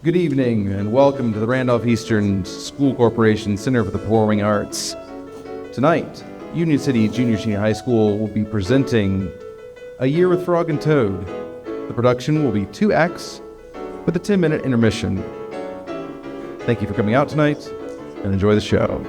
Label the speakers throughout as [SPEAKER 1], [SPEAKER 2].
[SPEAKER 1] Good evening and welcome to the Randolph Eastern School Corporation Center for the Performing Arts. Tonight, Union City Junior Senior High School will be presenting A Year with Frog and Toad. The production will be 2 acts with a 10-minute intermission. Thank you for coming out tonight and enjoy the show.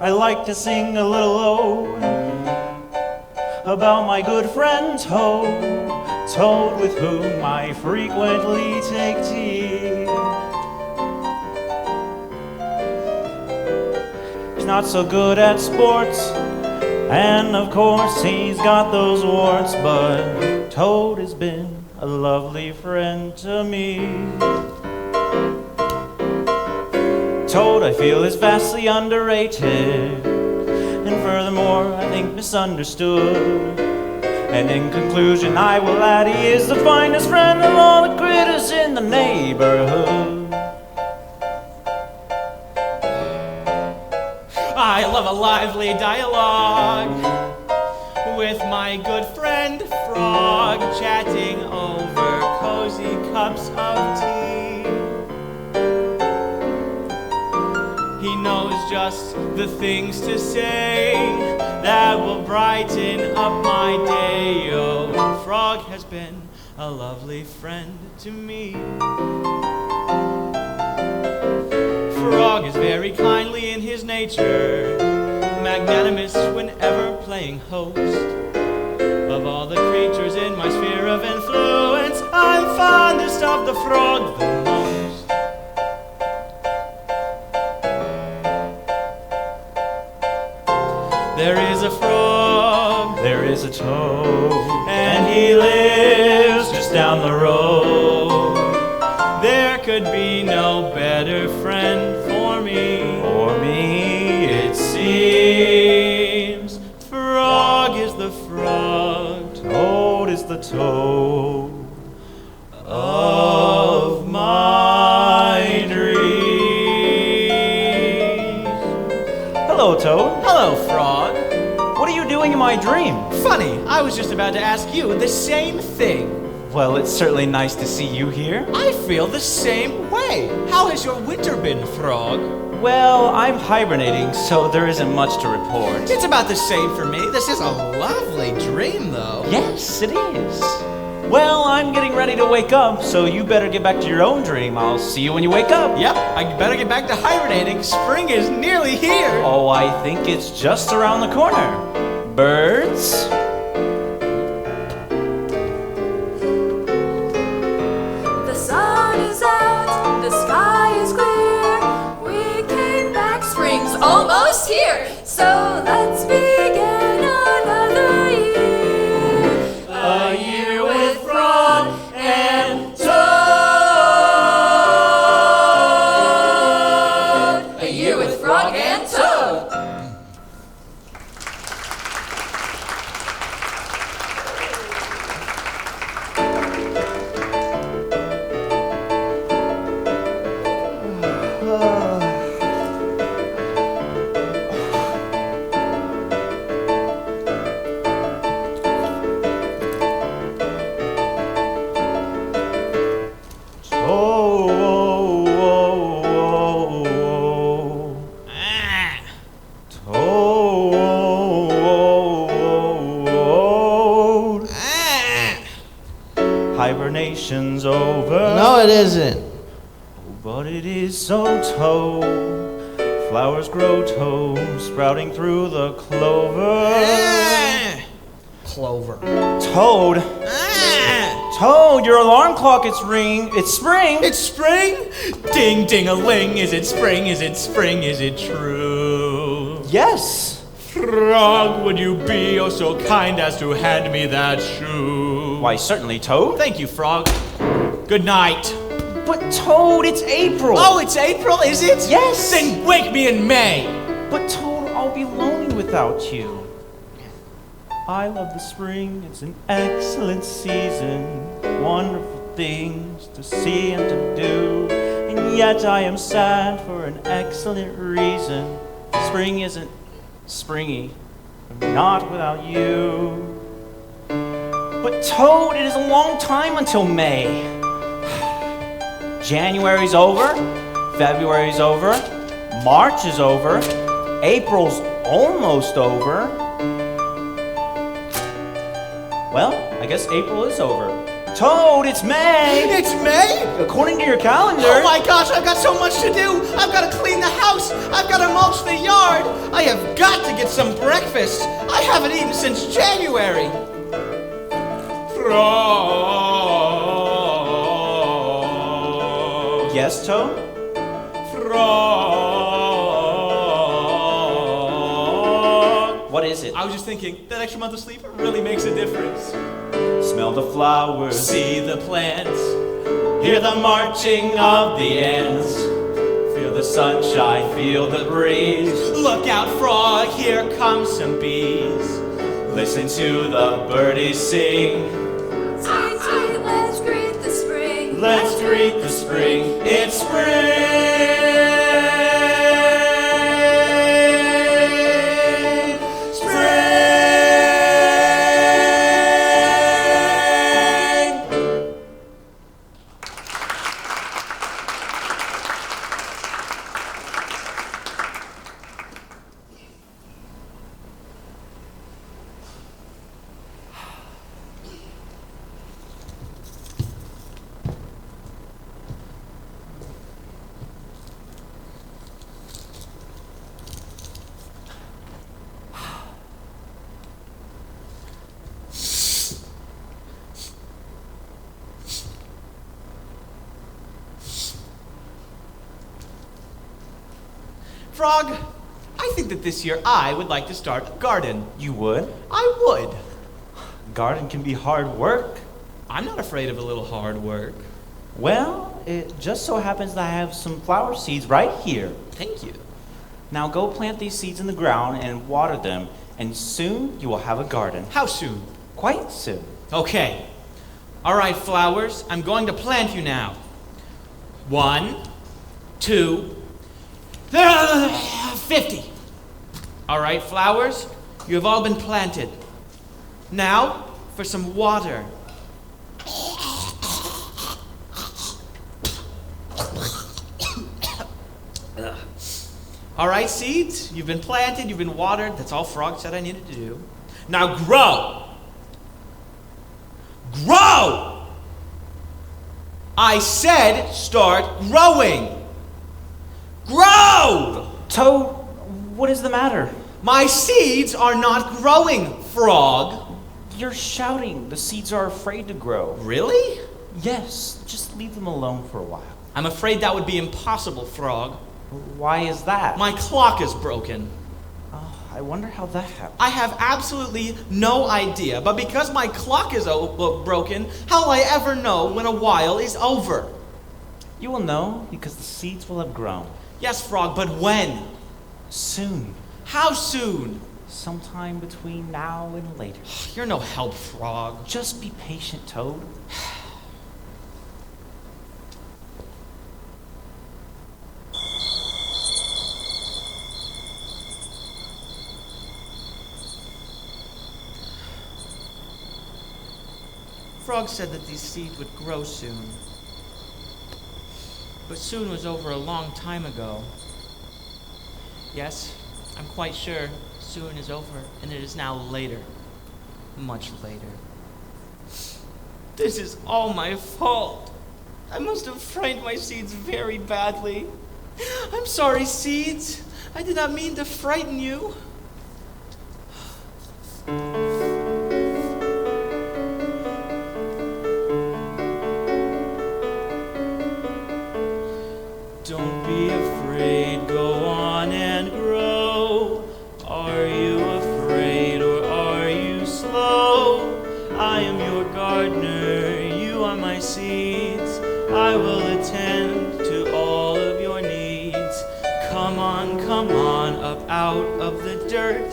[SPEAKER 2] I like to sing a little ode about my good friend Toad, Toad with whom I frequently take tea. He's not so good at sports, and of course he's got those warts, but Toad has been a lovely friend to me. Toad, I feel, is vastly underrated, and furthermore, I think misunderstood. And in conclusion, I will add, he is the finest friend of all the critters in the neighborhood.
[SPEAKER 3] I love a lively dialogue with my good friend Frog, chatting over cozy cups of tea. He knows just the things to say that will brighten up my day. Oh, Frog has been a lovely friend to me. Frog is very kindly in his nature, magnanimous whenever playing host. Of all the creatures in my sphere of influence, I'm fondest of the frog the most. There is a frog,
[SPEAKER 2] there is a toad, and he lives just down the road.
[SPEAKER 3] there could be no better friend for me.
[SPEAKER 2] For me,
[SPEAKER 3] It seems frog is the frog
[SPEAKER 2] toad is the toad
[SPEAKER 3] of my dreams.
[SPEAKER 2] Hello, Toad.
[SPEAKER 3] Hello, frog.
[SPEAKER 2] What are you doing in my dream?
[SPEAKER 3] Funny, I was just about to ask you the same thing.
[SPEAKER 2] Well, it's certainly nice to see you here.
[SPEAKER 3] I feel the same way. How has your winter been, frog?
[SPEAKER 2] Well, I'm hibernating, so there isn't much to report.
[SPEAKER 3] It's about the same for me. This is a lovely dream, though.
[SPEAKER 2] Yes, it is. Well, I'm getting ready to wake up, so you better get back to your own dream. I'll see you when you wake up.
[SPEAKER 3] Yep, I better get back to hibernating. Spring is nearly here.
[SPEAKER 2] Oh, I think it's just around the corner. Birds?
[SPEAKER 4] The sun is out, the sky is clear. We came back, spring's almost here. So let's begin another year. A year with frog and toad. A year with frog and toad.
[SPEAKER 2] Hibernation's over.
[SPEAKER 3] No, it isn't.
[SPEAKER 2] But it is so, Toad. Flowers grow, Toad, sprouting through the clover.
[SPEAKER 3] Clover.
[SPEAKER 2] Toad, Toad, your alarm clock, it's ringing. It's spring.
[SPEAKER 3] It's spring? Ding ding a ling. Is it spring? Is it spring? Is it true?
[SPEAKER 2] Yes.
[SPEAKER 3] Frog, would you be oh so kind as to hand me that shoe?
[SPEAKER 2] Why, certainly, Toad.
[SPEAKER 3] Thank you, Frog. Good night.
[SPEAKER 2] But Toad, it's April.
[SPEAKER 3] Oh, it's April, is it?
[SPEAKER 2] Yes.
[SPEAKER 3] Then wake me in May.
[SPEAKER 2] But Toad, I'll be lonely without you. I love the spring. It's an excellent season. Wonderful things to see and to do. And yet I am sad for an excellent reason. Spring isn't springy. Not without you. But Toad, it is a long time until May. January's over, February's over, March is over, April's almost over. Well, I guess April is over. Toad, it's May!
[SPEAKER 3] It's May?
[SPEAKER 2] According to your calendar.
[SPEAKER 3] Oh my gosh, I've got so much to do. I've got to clean the house. I've got to mulch the yard. I have got to get some breakfast. I haven't eaten since January. Frog.
[SPEAKER 2] Yes, Toad?
[SPEAKER 3] Frog.
[SPEAKER 2] What is it?
[SPEAKER 3] I was just thinking, that extra month of sleep really makes a difference.
[SPEAKER 2] Smell the flowers.
[SPEAKER 3] See the plants.
[SPEAKER 2] Hear the marching of the ants. Feel the sunshine, feel the breeze.
[SPEAKER 3] Look out, frog, here come some bees.
[SPEAKER 2] Listen to the birdies sing.
[SPEAKER 4] Tweet, tweet, let's greet the spring.
[SPEAKER 2] Let's greet the spring. It's spring.
[SPEAKER 3] Frog, I think that this year I would like to start a garden.
[SPEAKER 2] You would?
[SPEAKER 3] I would.
[SPEAKER 2] Garden can be hard work.
[SPEAKER 3] I'm not afraid of a little hard work.
[SPEAKER 2] Well, it just so happens that I have some flower seeds right here.
[SPEAKER 3] Thank you.
[SPEAKER 2] Now go plant these seeds in the ground and water them, and soon you will have a garden.
[SPEAKER 3] How soon?
[SPEAKER 2] Quite soon.
[SPEAKER 3] Okay. All right, flowers, I'm going to plant you now. 1, 2, 50. All right, flowers, you have all been planted. Now, for some water. All right, seeds, you've been planted, you've been watered. That's all Frog said I needed to do. Now grow. Grow! I said start growing. Grow!
[SPEAKER 2] Toad, what is the matter?
[SPEAKER 3] My seeds are not growing, Frog.
[SPEAKER 2] You're shouting. The seeds are afraid to grow.
[SPEAKER 3] Really?
[SPEAKER 2] Yes, just leave them alone for a while.
[SPEAKER 3] I'm afraid that would be impossible, Frog.
[SPEAKER 2] Why is that?
[SPEAKER 3] My clock is broken.
[SPEAKER 2] Oh, I wonder how that happened.
[SPEAKER 3] I have absolutely no idea, but because my clock is broken, how will I ever know when a while is over?
[SPEAKER 2] You will know because the seeds will have grown.
[SPEAKER 3] Yes, Frog, but when?
[SPEAKER 2] Soon.
[SPEAKER 3] How soon?
[SPEAKER 2] Sometime between now and later.
[SPEAKER 3] You're no help, Frog.
[SPEAKER 2] Just be patient, Toad.
[SPEAKER 3] Frog said that these seeds would grow soon. But soon was over a long time ago. Yes, I'm quite sure soon is over, and it is now later. Much later. This is all my fault. I must have frightened my seeds very badly. I'm sorry, seeds. I did not mean to frighten you. Don't be afraid, go on and grow. Are you afraid or are you slow? I am your gardener, you are my seeds. I will attend to all of your needs. Come on, up out of the dirt.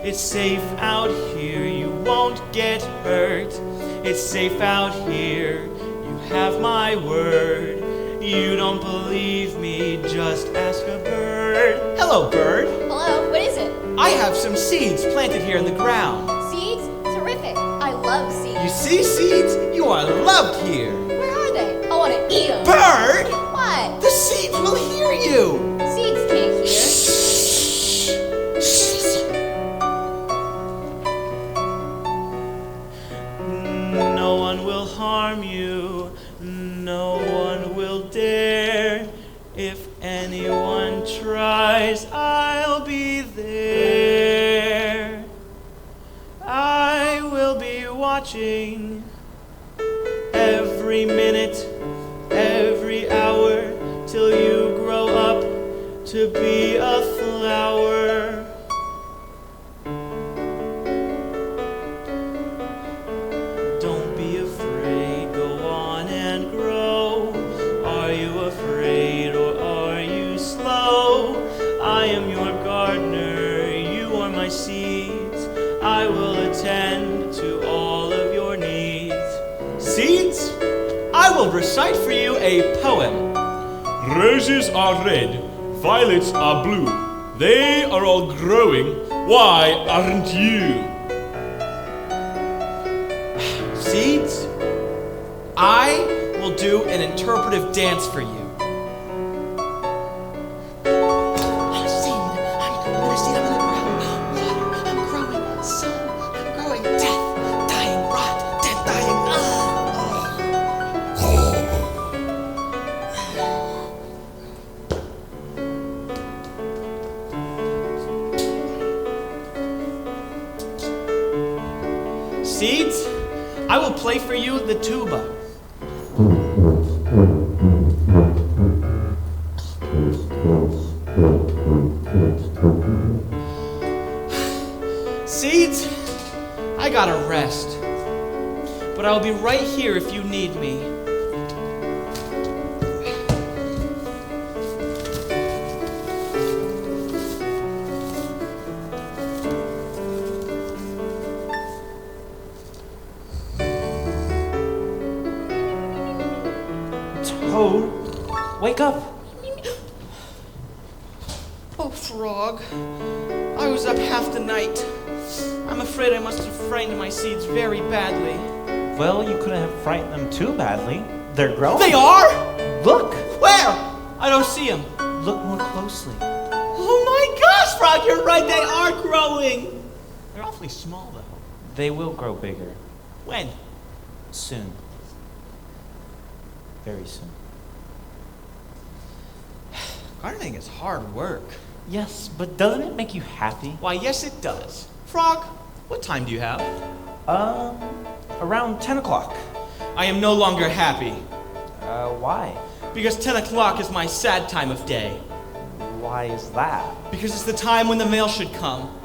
[SPEAKER 3] It's safe out here, you won't get hurt. It's safe out here, you have my word. You don't believe me, just ask a bird. Hello, bird.
[SPEAKER 5] Hello, what is it?
[SPEAKER 3] I have some seeds planted here in the ground.
[SPEAKER 5] Seeds? Terrific. I love seeds.
[SPEAKER 3] You see, seeds? You are loved here.
[SPEAKER 5] Where are they? I want to eat them.
[SPEAKER 3] Bird!
[SPEAKER 5] What?
[SPEAKER 3] The seeds will hear you.
[SPEAKER 5] Seeds can't hear.
[SPEAKER 3] No one will harm you. No one will dare. If anyone tries, I'll be there. I will be watching every minute, every hour, till you grow up to be a flower. Don't be afraid, go on and grow. Are you afraid or are you slow? I am your gardener, you are my seeds. I will attend to all of your needs. Seeds, I will recite for you a poem.
[SPEAKER 6] Roses are red, violets are blue. They are all growing. Why aren't you?
[SPEAKER 3] Seeds, I will do an interpretive dance for you.
[SPEAKER 7] I'm a seed. I'm a seed. I'm in the ground. Water. I'm growing. Sun. I'm growing. Death. Dying. Rot. Death. Dying.
[SPEAKER 3] Seeds, I will play for you the tuba. I gotta rest. But I'll be right here if you need me.
[SPEAKER 2] Toad, wake up.
[SPEAKER 3] Oh, Frog. I was up half the night. I'm afraid I must have frightened my seeds very badly.
[SPEAKER 2] Well, you couldn't have frightened them too badly. They're growing.
[SPEAKER 3] They are?
[SPEAKER 2] Look!
[SPEAKER 3] Where? I don't see them.
[SPEAKER 2] Look more closely.
[SPEAKER 3] Oh my gosh, Frog, you're right, they are growing. They're awfully small, though.
[SPEAKER 2] They will grow bigger.
[SPEAKER 3] When?
[SPEAKER 2] Soon. Very soon.
[SPEAKER 3] Gardening is hard work.
[SPEAKER 2] Yes, but doesn't it make you happy?
[SPEAKER 3] Why, yes, it does. Frog, what time do you have?
[SPEAKER 2] Around 10 o'clock.
[SPEAKER 3] I am no longer happy.
[SPEAKER 2] Why?
[SPEAKER 3] Because 10 o'clock is my sad time of day.
[SPEAKER 2] Why is that?
[SPEAKER 3] Because it's the time when the mail should come.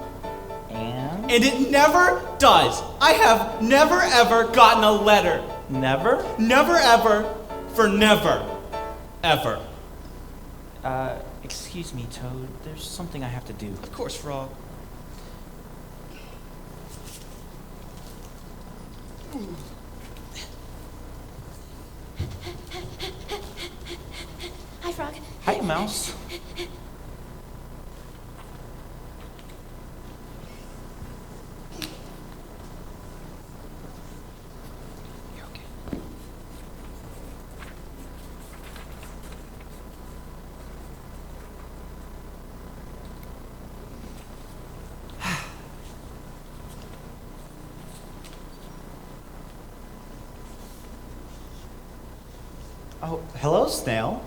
[SPEAKER 2] And?
[SPEAKER 3] And it never does. I have never ever gotten a letter.
[SPEAKER 2] Never?
[SPEAKER 3] Never ever for never. Ever.
[SPEAKER 2] Excuse me, Toad. There's something I have to do.
[SPEAKER 3] Of course, Frog.
[SPEAKER 5] Hi, Frog.
[SPEAKER 2] Hi, Mouse. Oh, hello, Snail.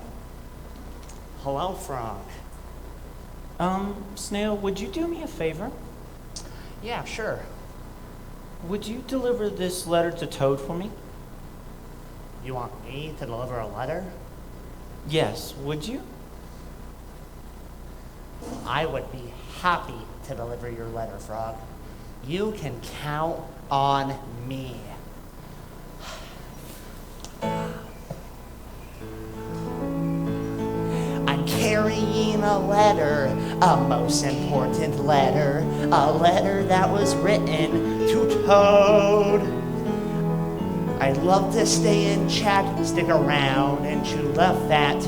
[SPEAKER 8] Hello, Frog.
[SPEAKER 2] Snail, would you do me a favor?
[SPEAKER 8] Yeah, sure.
[SPEAKER 2] Would you deliver this letter to Toad for me?
[SPEAKER 8] You want me to deliver a letter?
[SPEAKER 2] Yes, would you?
[SPEAKER 8] I would be happy to deliver your letter, Frog. You can count on me. I'm carrying a letter, a most important letter, a letter that was written to Toad. I'd love to stay and chat, stick around and chew the fat,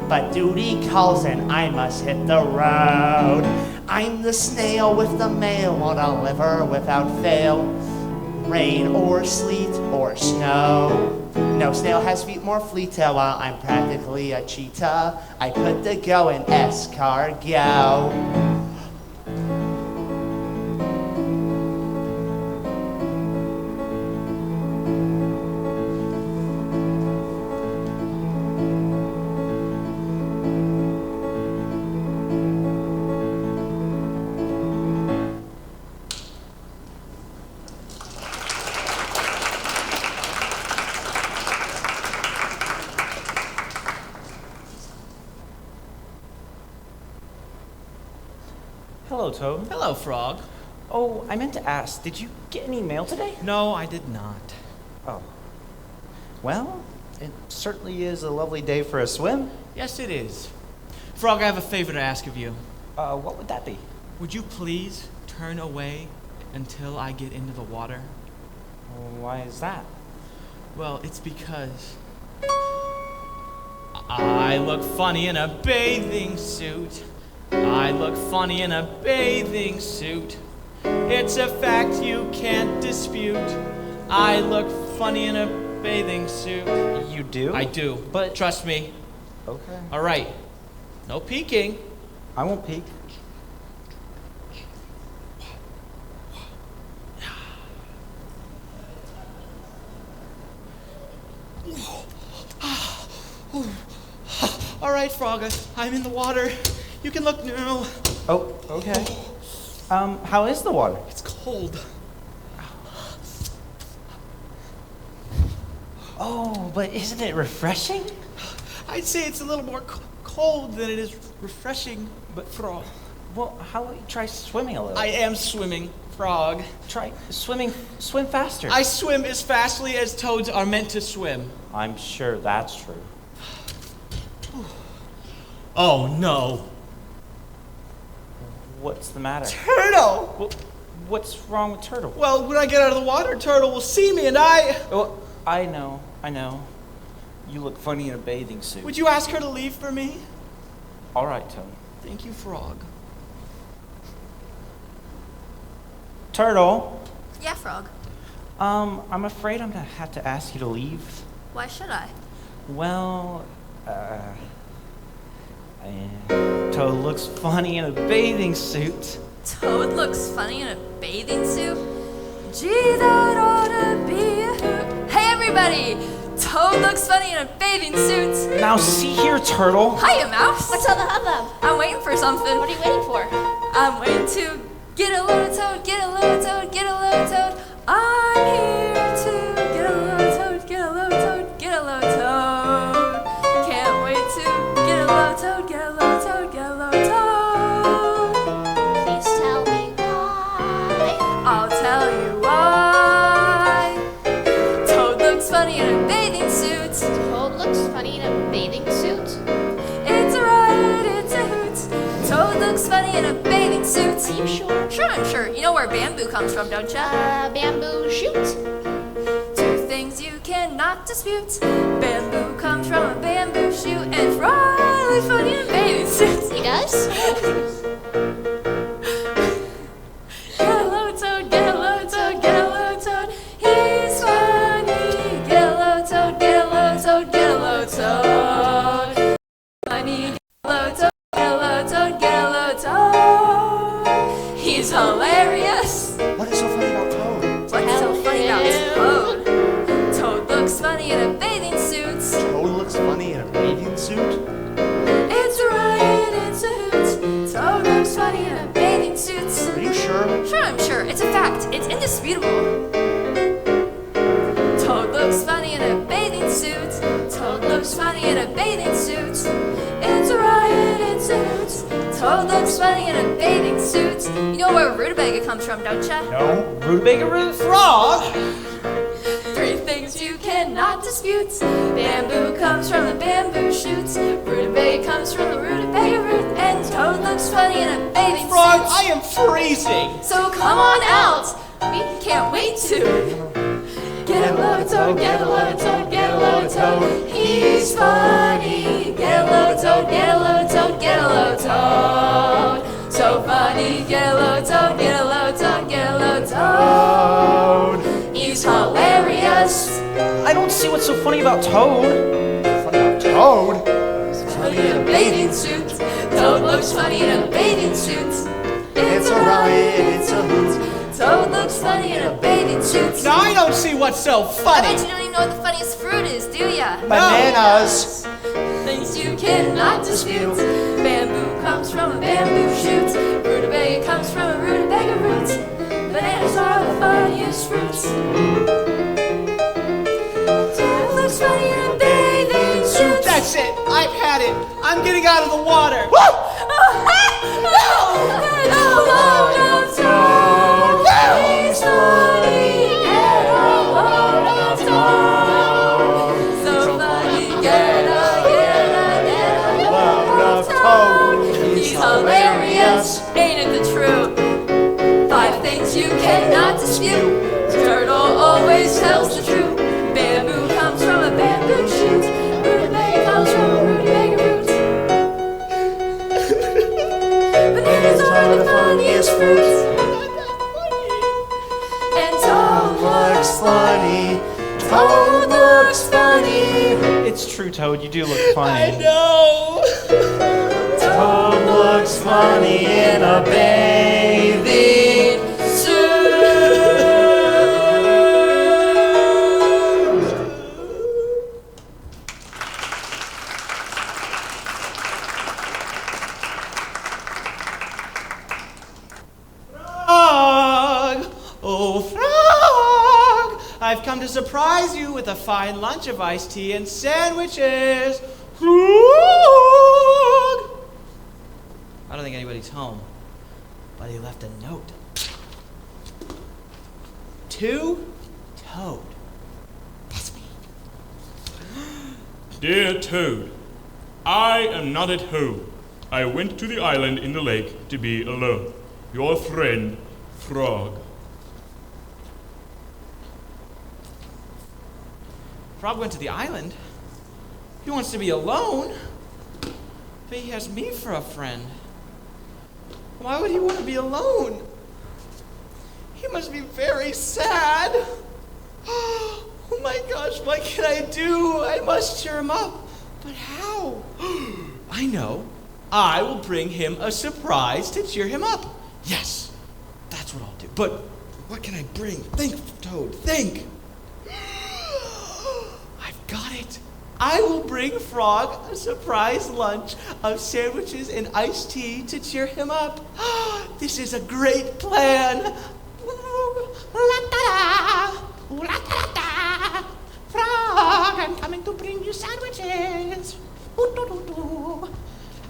[SPEAKER 8] but duty calls and I must hit the road. I'm the snail with the mail, will deliver without fail, rain or sleet or snow. No snail has feet more fleeter, while I'm practically a cheetah. I put the go in escargot.
[SPEAKER 2] Hello, Toad.
[SPEAKER 3] Hello, Frog.
[SPEAKER 2] Oh, I meant to ask, did you get any mail today?
[SPEAKER 3] No, I did not.
[SPEAKER 2] Oh. Well, it certainly is a lovely day for a swim.
[SPEAKER 3] Yes, it is. Frog, I have a favor to ask of you.
[SPEAKER 2] What would that be?
[SPEAKER 3] Would you please turn away until I get into the water?
[SPEAKER 2] Why is that?
[SPEAKER 3] Well, it's because I look funny in a bathing suit. I look funny in a bathing suit. It's a fact you can't dispute. I look funny in a bathing suit.
[SPEAKER 2] You do?
[SPEAKER 3] I do,
[SPEAKER 2] But-
[SPEAKER 3] trust me.
[SPEAKER 2] Okay.
[SPEAKER 3] All right, no peeking.
[SPEAKER 2] I won't peek.
[SPEAKER 3] All right, Frog, I'm in the water. You can look now.
[SPEAKER 2] Oh, okay. How is the water?
[SPEAKER 3] It's cold.
[SPEAKER 2] Oh, but isn't it refreshing?
[SPEAKER 3] I'd say it's a little more cold than it is refreshing, but Frog.
[SPEAKER 2] Well, how about you try swimming a little?
[SPEAKER 3] I am swimming, Frog.
[SPEAKER 2] Try swimming. Swim faster.
[SPEAKER 3] I swim as fastly as toads are meant to swim.
[SPEAKER 2] I'm sure that's true.
[SPEAKER 3] Oh, no.
[SPEAKER 2] What's the matter?
[SPEAKER 3] Turtle!
[SPEAKER 2] Well, what's wrong with Turtle?
[SPEAKER 3] Well, when I get out of the water, Turtle will see me and I...
[SPEAKER 2] Well, I know. You look funny in a bathing suit.
[SPEAKER 3] Would you ask her to leave for me?
[SPEAKER 2] All right, Toad.
[SPEAKER 3] Thank you, Frog.
[SPEAKER 2] Turtle,
[SPEAKER 4] Yeah, Frog.
[SPEAKER 2] I'm afraid I'm gonna have to ask you to leave.
[SPEAKER 4] Why should I?
[SPEAKER 2] Well, Toad looks funny in a bathing suit.
[SPEAKER 4] Toad looks funny in a bathing suit? Gee, that ought to be a hoot. Hey, everybody! Toad looks funny in a bathing suit.
[SPEAKER 2] Now see here, Turtle.
[SPEAKER 4] Hiya, Mouse.
[SPEAKER 5] What's all the hubbub?
[SPEAKER 4] I'm waiting for something.
[SPEAKER 5] What are you waiting for?
[SPEAKER 4] I'm waiting to get a load of Toad, get a load of Toad, get a load of Toad. I'm here to get a load of Toad, get a load of Toad, get a load of Toad. Can't wait to get a load of Toad, get a load of Toad, get a load of Toad.
[SPEAKER 5] Please tell me why.
[SPEAKER 4] I'll tell you why. Toad looks funny in a bathing suit.
[SPEAKER 5] Toad looks funny in a bathing suit.
[SPEAKER 4] It's a riot, it's a hoot. Toad looks funny in a bathing suit.
[SPEAKER 5] Are you sure?
[SPEAKER 4] Sure, I'm sure. You know where bamboo comes from, don't ya?
[SPEAKER 5] Bamboo shoot.
[SPEAKER 4] Two things you cannot dispute. Bamboo comes from a bamboo shoot, and Fry looks funny in a bathing suit.
[SPEAKER 5] He does?
[SPEAKER 4] Get a load, Toad, get a load, Toad, get a load, Toad. He's funny. Get a load, Toad, get a load, Toad, get a load, Toad. Funny, get a load, Toad, get a load, Toad, get a load, Toad. He's hilarious.
[SPEAKER 8] What is so funny about Toad?
[SPEAKER 4] What's so funny about Toad? Toad looks funny in a bathing suit.
[SPEAKER 8] Toad looks funny in a bathing suit?
[SPEAKER 4] It's a riot, it's a hoot. Toad looks funny in a bathing suit.
[SPEAKER 8] Are you sure?
[SPEAKER 4] Sure, I'm sure. It's a fact. It's indisputable. Toad looks funny in a bathing suit. Toad looks funny in a bathing suit. It's a riot, it's a hoot. Toad looks funny in a bathing suit. You know where rutabaga comes from, don't ya?
[SPEAKER 2] No, rutabaga root.
[SPEAKER 3] Frog!
[SPEAKER 4] Three things you cannot dispute. Bamboo comes from the bamboo shoots. Rutabaga comes from the rutabaga root. And Toad looks funny in a bathing
[SPEAKER 3] Frog,
[SPEAKER 4] suit.
[SPEAKER 3] I am freezing.
[SPEAKER 4] So come on out. We can't wait to get a load of Toad, get a load of Toad, get a load of Toad. He's funny. Get a load of Toad, get a load of Toad, get a load of Toad. So funny. Get a load of Toad, get a load of Toad, get a load of Toad. He's hilarious.
[SPEAKER 2] I don't see what's so funny about Toad.
[SPEAKER 8] Funny about Toad?
[SPEAKER 4] Funny in a bathing suit. Toad looks funny in a bathing suit.
[SPEAKER 8] It's a riot, it's a hoot.
[SPEAKER 4] Toad looks funny in a bathing suit.
[SPEAKER 3] Now I don't see what's so
[SPEAKER 4] I
[SPEAKER 3] funny.
[SPEAKER 4] bet you don't even know what the funniest fruit is, do ya?
[SPEAKER 8] Bananas.
[SPEAKER 4] Things you cannot dispute. Bamboo comes from a bamboo shoot. Rutabaga comes from a rutabaga root. Bananas are the funniest fruits. Toad looks funny in a bathing suit.
[SPEAKER 3] That's it. I've had it. I'm getting out of the water.
[SPEAKER 4] No! Get a load of Toad. He's funny. Get a load of Toad. So funny. Get a load of Toad. He's hilarious. Ain't it the truth? 5 things you cannot dispute. Turtle always tells the truth. Bamboo comes from a bamboo shoot. Rutabaga comes from a rutabaga root. Bananas are the funniest fruits. And Toad looks funny. Toad looks funny.
[SPEAKER 2] It's true, Toad. You do look
[SPEAKER 3] I
[SPEAKER 2] funny.
[SPEAKER 3] know.
[SPEAKER 8] Toad looks funny in a bathing
[SPEAKER 3] Frog! Oh, Frog! I've come to surprise you with a fine lunch of iced tea and sandwiches. Frog! I don't think anybody's home. but he left a note. To Toad.
[SPEAKER 7] That's me.
[SPEAKER 6] Dear Toad, I am not at home. I went to the island in the lake to be alone. Your friend, Frog.
[SPEAKER 3] Frog went to the island. He wants to be alone. But he has me for a friend. Why would he want to be alone? He must be very sad. Oh my gosh, what can I do? I must cheer him up. But how? I know. I will bring him a surprise to cheer him up. Yes, that's what I'll do. But what can I bring? Think, Toad, think. I've got it. I will bring Frog a surprise lunch of sandwiches and iced tea to cheer him up. This is a great plan.
[SPEAKER 7] Frog, I'm coming to bring you sandwiches.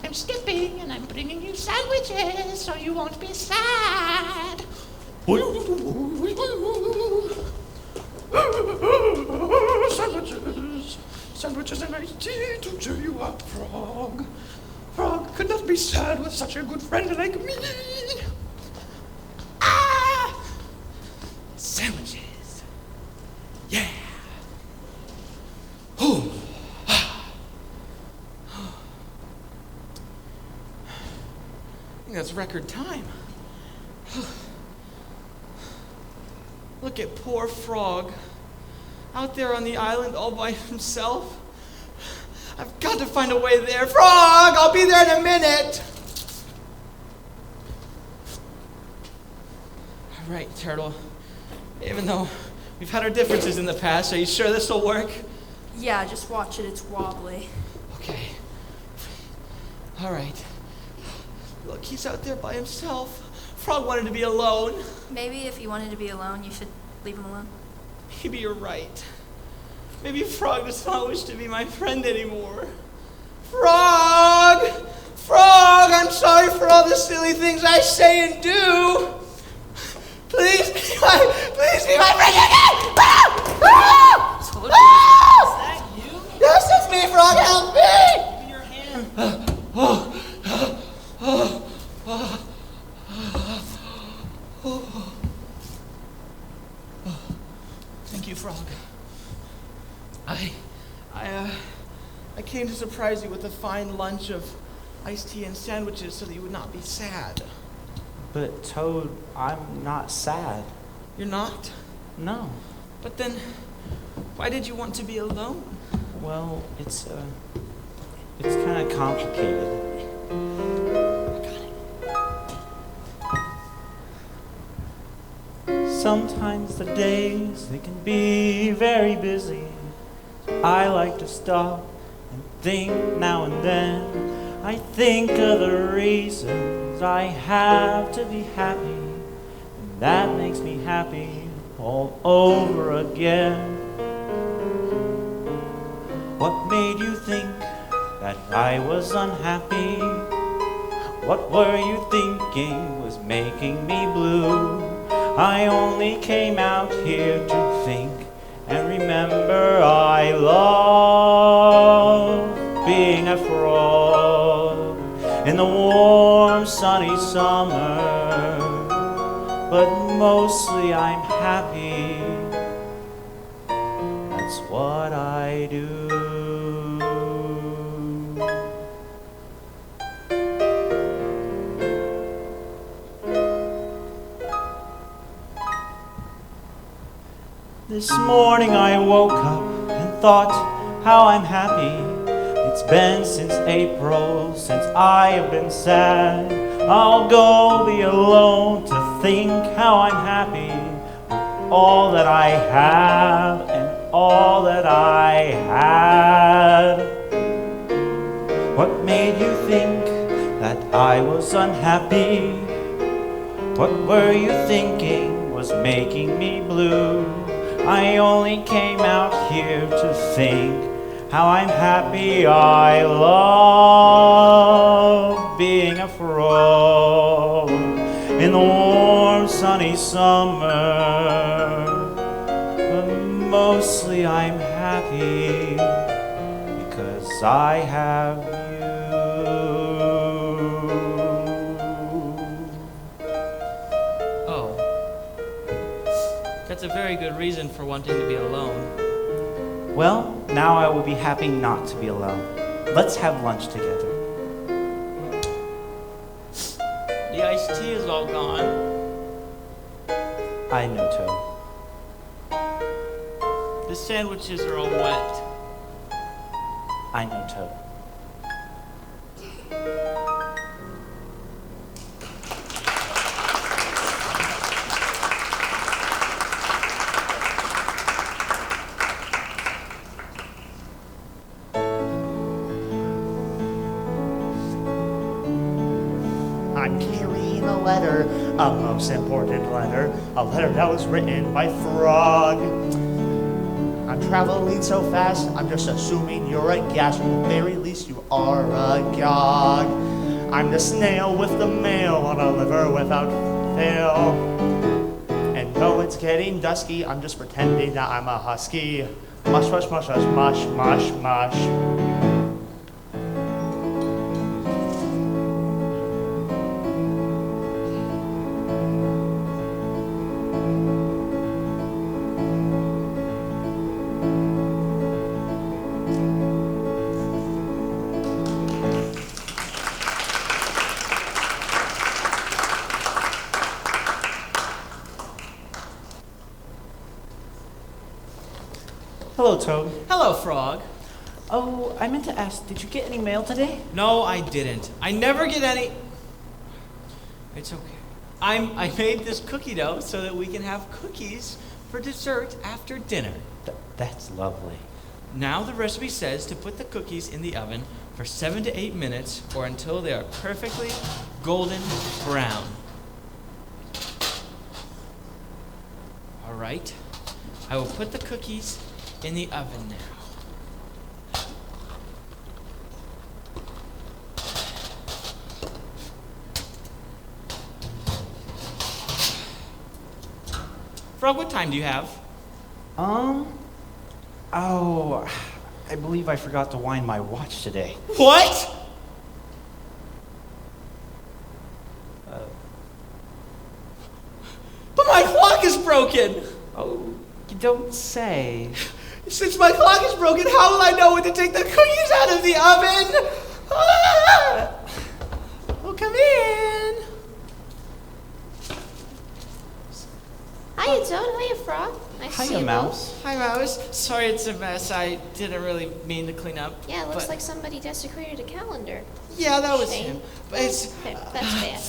[SPEAKER 7] I'm skipping and I'm bringing you sandwiches so you won't be sad. Sandwiches. Sandwiches and iced tea to cheer you up, Frog. Frog could not be sad with such a good friend like me. Ah!
[SPEAKER 3] Sandwiches. Yeah. Oh. I think that's record time. Look at poor Frog. Out there on the island all by himself. I've got to find a way there. Frog, I'll be there in a minute. All right, Turtle. Even though we've had our differences in the past, are you sure this will work?
[SPEAKER 4] Yeah, just watch it. It's wobbly.
[SPEAKER 3] Okay. All right. Look, he's out there by himself. Frog wanted to be alone.
[SPEAKER 4] Maybe if you wanted to be alone, you should leave him alone.
[SPEAKER 3] Maybe you're right. Maybe Frog does not wish to be my friend anymore. Frog! Frog, I'm sorry for all the silly things I say and do. Please be my friend again! Ah! Ah!
[SPEAKER 7] Is that you?
[SPEAKER 3] Yes, it's me, Frog, help me!
[SPEAKER 7] Give me your hand.
[SPEAKER 3] Thank you, Frog. I came to surprise you with a fine lunch of iced tea and sandwiches so that you would not be sad.
[SPEAKER 2] But Toad, I'm not sad.
[SPEAKER 3] You're not?
[SPEAKER 2] No.
[SPEAKER 3] But then, why did you want to be alone?
[SPEAKER 2] Well, it's kind of complicated. Sometimes the days, they can be very busy. I like to stop and think now and then. I think of the reasons I have to be happy, and that makes me happy all over again. What made you think that I was unhappy? What were you thinking was making me blue? I only came out here to think and remember I love being a frog in the warm sunny summer. But mostly I'm happy, that's what I do. This morning I woke up and thought how I'm happy. It's been since April since I have been sad. I'll go be alone to think how I'm happy. All that I have and all that I had. What made you think that I was unhappy? What were you thinking was making me blue? I only came out here to think how I'm happy. I love being a frog in in the warm, sunny summer. But mostly I'm happy because I have you.
[SPEAKER 3] Oh. That's a very good reason for wanting to be alone.
[SPEAKER 2] Well, now I will be happy not to be alone. Let's have lunch together.
[SPEAKER 3] The iced tea is all gone.
[SPEAKER 2] I know, Toad.
[SPEAKER 3] The sandwiches are all wet.
[SPEAKER 2] I know, Toad.
[SPEAKER 8] I'm carrying a letter, a most important letter, a letter that was written by Frog. I'm traveling so fast, I'm just assuming you're a gas. At the very least, you are a gog. I'm the snail with the mail on a liver without fail. And though it's getting dusky, I'm just pretending that I'm a husky. Mush, mush, mush, mush, mush, mush, mush.
[SPEAKER 2] Hello, Toad.
[SPEAKER 3] Hello, Frog.
[SPEAKER 2] Oh, I meant to ask, did you get any mail today?
[SPEAKER 3] No, I didn't. I never get any. It's okay. I made this cookie dough so that we can have cookies for dessert after dinner.
[SPEAKER 2] That's lovely.
[SPEAKER 3] Now the recipe says to put the cookies in the oven for 7 to 8 minutes or until they are perfectly golden brown. All right. I will put the cookies in the oven now. Frog, what time do you have?
[SPEAKER 2] Oh, I believe I forgot to wind my watch today.
[SPEAKER 3] What? But my clock is broken!
[SPEAKER 2] Oh, you don't say.
[SPEAKER 3] Since my clock is broken, how will I know when to take the cookies out of the oven? Ah! Oh, come in.
[SPEAKER 5] Hiya, Toad. Hiya, Frog. Nice to see
[SPEAKER 2] Hiya,
[SPEAKER 5] you
[SPEAKER 2] Mouse.
[SPEAKER 5] both.
[SPEAKER 3] Hi, Mouse. Sorry it's a mess. I didn't really mean to clean up.
[SPEAKER 5] Yeah, it looks
[SPEAKER 3] but-
[SPEAKER 5] like somebody desecrated a calendar.
[SPEAKER 3] Yeah, that was
[SPEAKER 5] Shame.
[SPEAKER 3] him. But it's...
[SPEAKER 5] Okay, that's bad.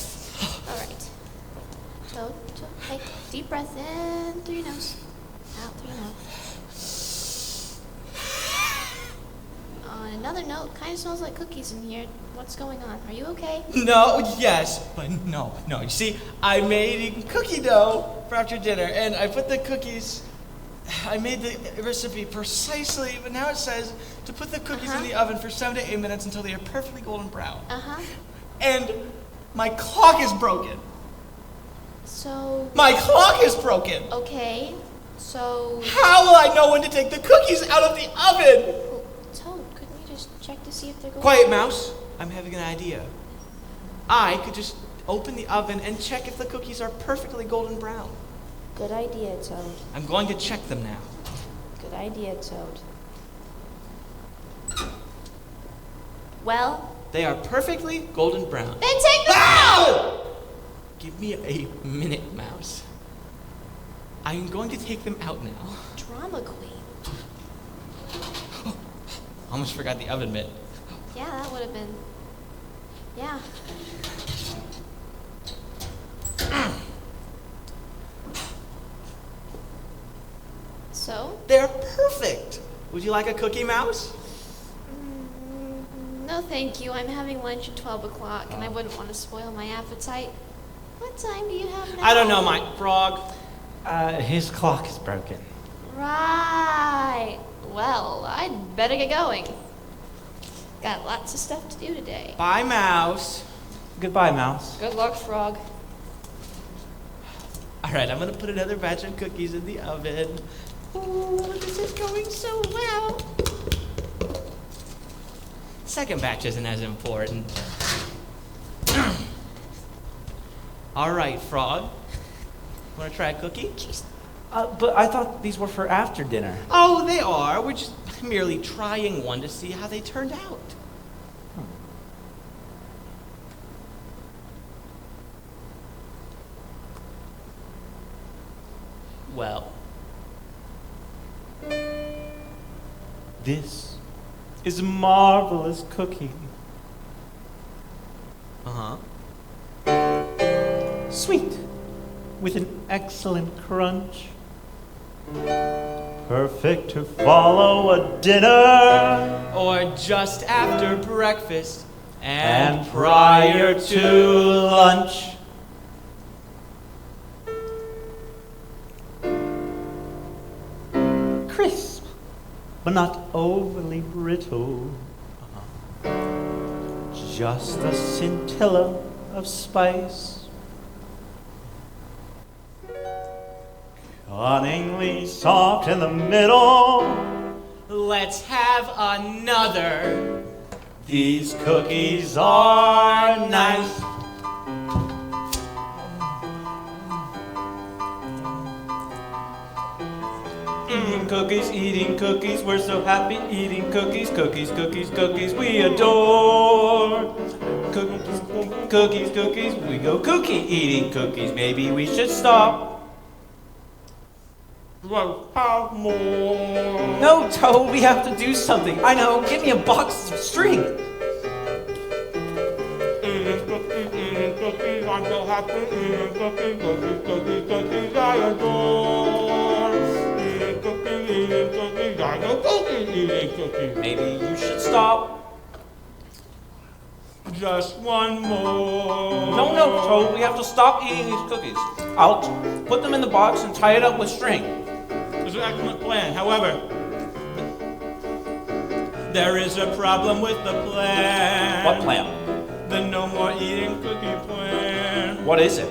[SPEAKER 5] All right. Toad, hey, deep breath in through your nose. Out through your mouth. On another note, kind of smells like cookies in here. What's going on? Are you okay?
[SPEAKER 3] No, yes, but no. You see, I made cookie dough for after dinner, and I put the cookies... I made the recipe precisely, but now it says to put the cookies in the oven for 7 to 8 minutes until they are perfectly golden brown.
[SPEAKER 5] Uh-huh.
[SPEAKER 3] And my clock is broken.
[SPEAKER 5] So,
[SPEAKER 3] My clock is broken.
[SPEAKER 5] okay. So,
[SPEAKER 3] How will I know when to take the cookies out of the oven?
[SPEAKER 5] oh, Toad, couldn't you just check to see if they're going?
[SPEAKER 3] Quiet, Mouse. I'm having an idea. I could just open the oven and check if the cookies are perfectly golden brown.
[SPEAKER 5] Good idea, Toad.
[SPEAKER 3] I'm going to check them now.
[SPEAKER 5] Good idea, Toad. Well,
[SPEAKER 3] They are perfectly golden brown.
[SPEAKER 5] then take them
[SPEAKER 3] Ow! Give me a minute, Mouse. I'm going to take them out now.
[SPEAKER 5] Drama queen.
[SPEAKER 3] Almost forgot the oven mitt.
[SPEAKER 5] Yeah, that would have been. Yeah. So?
[SPEAKER 3] They're perfect. Would you like a cookie, Mouse?
[SPEAKER 5] No, thank you. I'm having lunch at 12 o'clock, and I wouldn't want to spoil my appetite. What time do you have now?
[SPEAKER 3] I don't know, my frog.
[SPEAKER 2] His clock is broken.
[SPEAKER 5] Right. Well, I'd better get going. Got lots of stuff to do today.
[SPEAKER 3] Bye, Mouse.
[SPEAKER 2] Goodbye, Mouse.
[SPEAKER 5] Good luck, Frog.
[SPEAKER 3] All right, I'm gonna put another batch of cookies in the oven. Ooh, this is going so well. Second batch isn't as important. All right, Frog. Want to try a cookie?
[SPEAKER 2] But I thought these were for after dinner.
[SPEAKER 3] Oh, they are. We're just merely trying one to see how they turned out. Well,
[SPEAKER 2] This is a marvelous cookie.
[SPEAKER 3] uh-huh.
[SPEAKER 2] Sweet, with an excellent crunch. Perfect to follow a dinner.
[SPEAKER 3] Or just after breakfast
[SPEAKER 2] And prior to lunch. Crisp, but not overly brittle. Just a scintilla of spice. Cunningly soft in the middle.
[SPEAKER 3] Let's have another.
[SPEAKER 2] These cookies are nice. Cookies, eating cookies, we're so happy eating cookies, cookies, cookies, cookies, we adore. Cookies, cookies, cookies, we go cookie eating cookies, maybe we should stop.
[SPEAKER 6] Well, have more.
[SPEAKER 2] No, Toad, we have to do something. I know, give me a box of string.
[SPEAKER 6] Eating cookies, I'm so happy eating cookies, cookies, cookies, cookies, I adore. Eating cookies, I go cookie eating cookies.
[SPEAKER 2] Maybe you should stop.
[SPEAKER 6] Just one more.
[SPEAKER 2] No, Toad, we have to stop eating these cookies. I'll put them in the box and tie it up with string.
[SPEAKER 6] It's an excellent plan. However, there is a problem with the plan.
[SPEAKER 2] What plan?
[SPEAKER 6] The no more eating cookie plan.
[SPEAKER 2] What is it?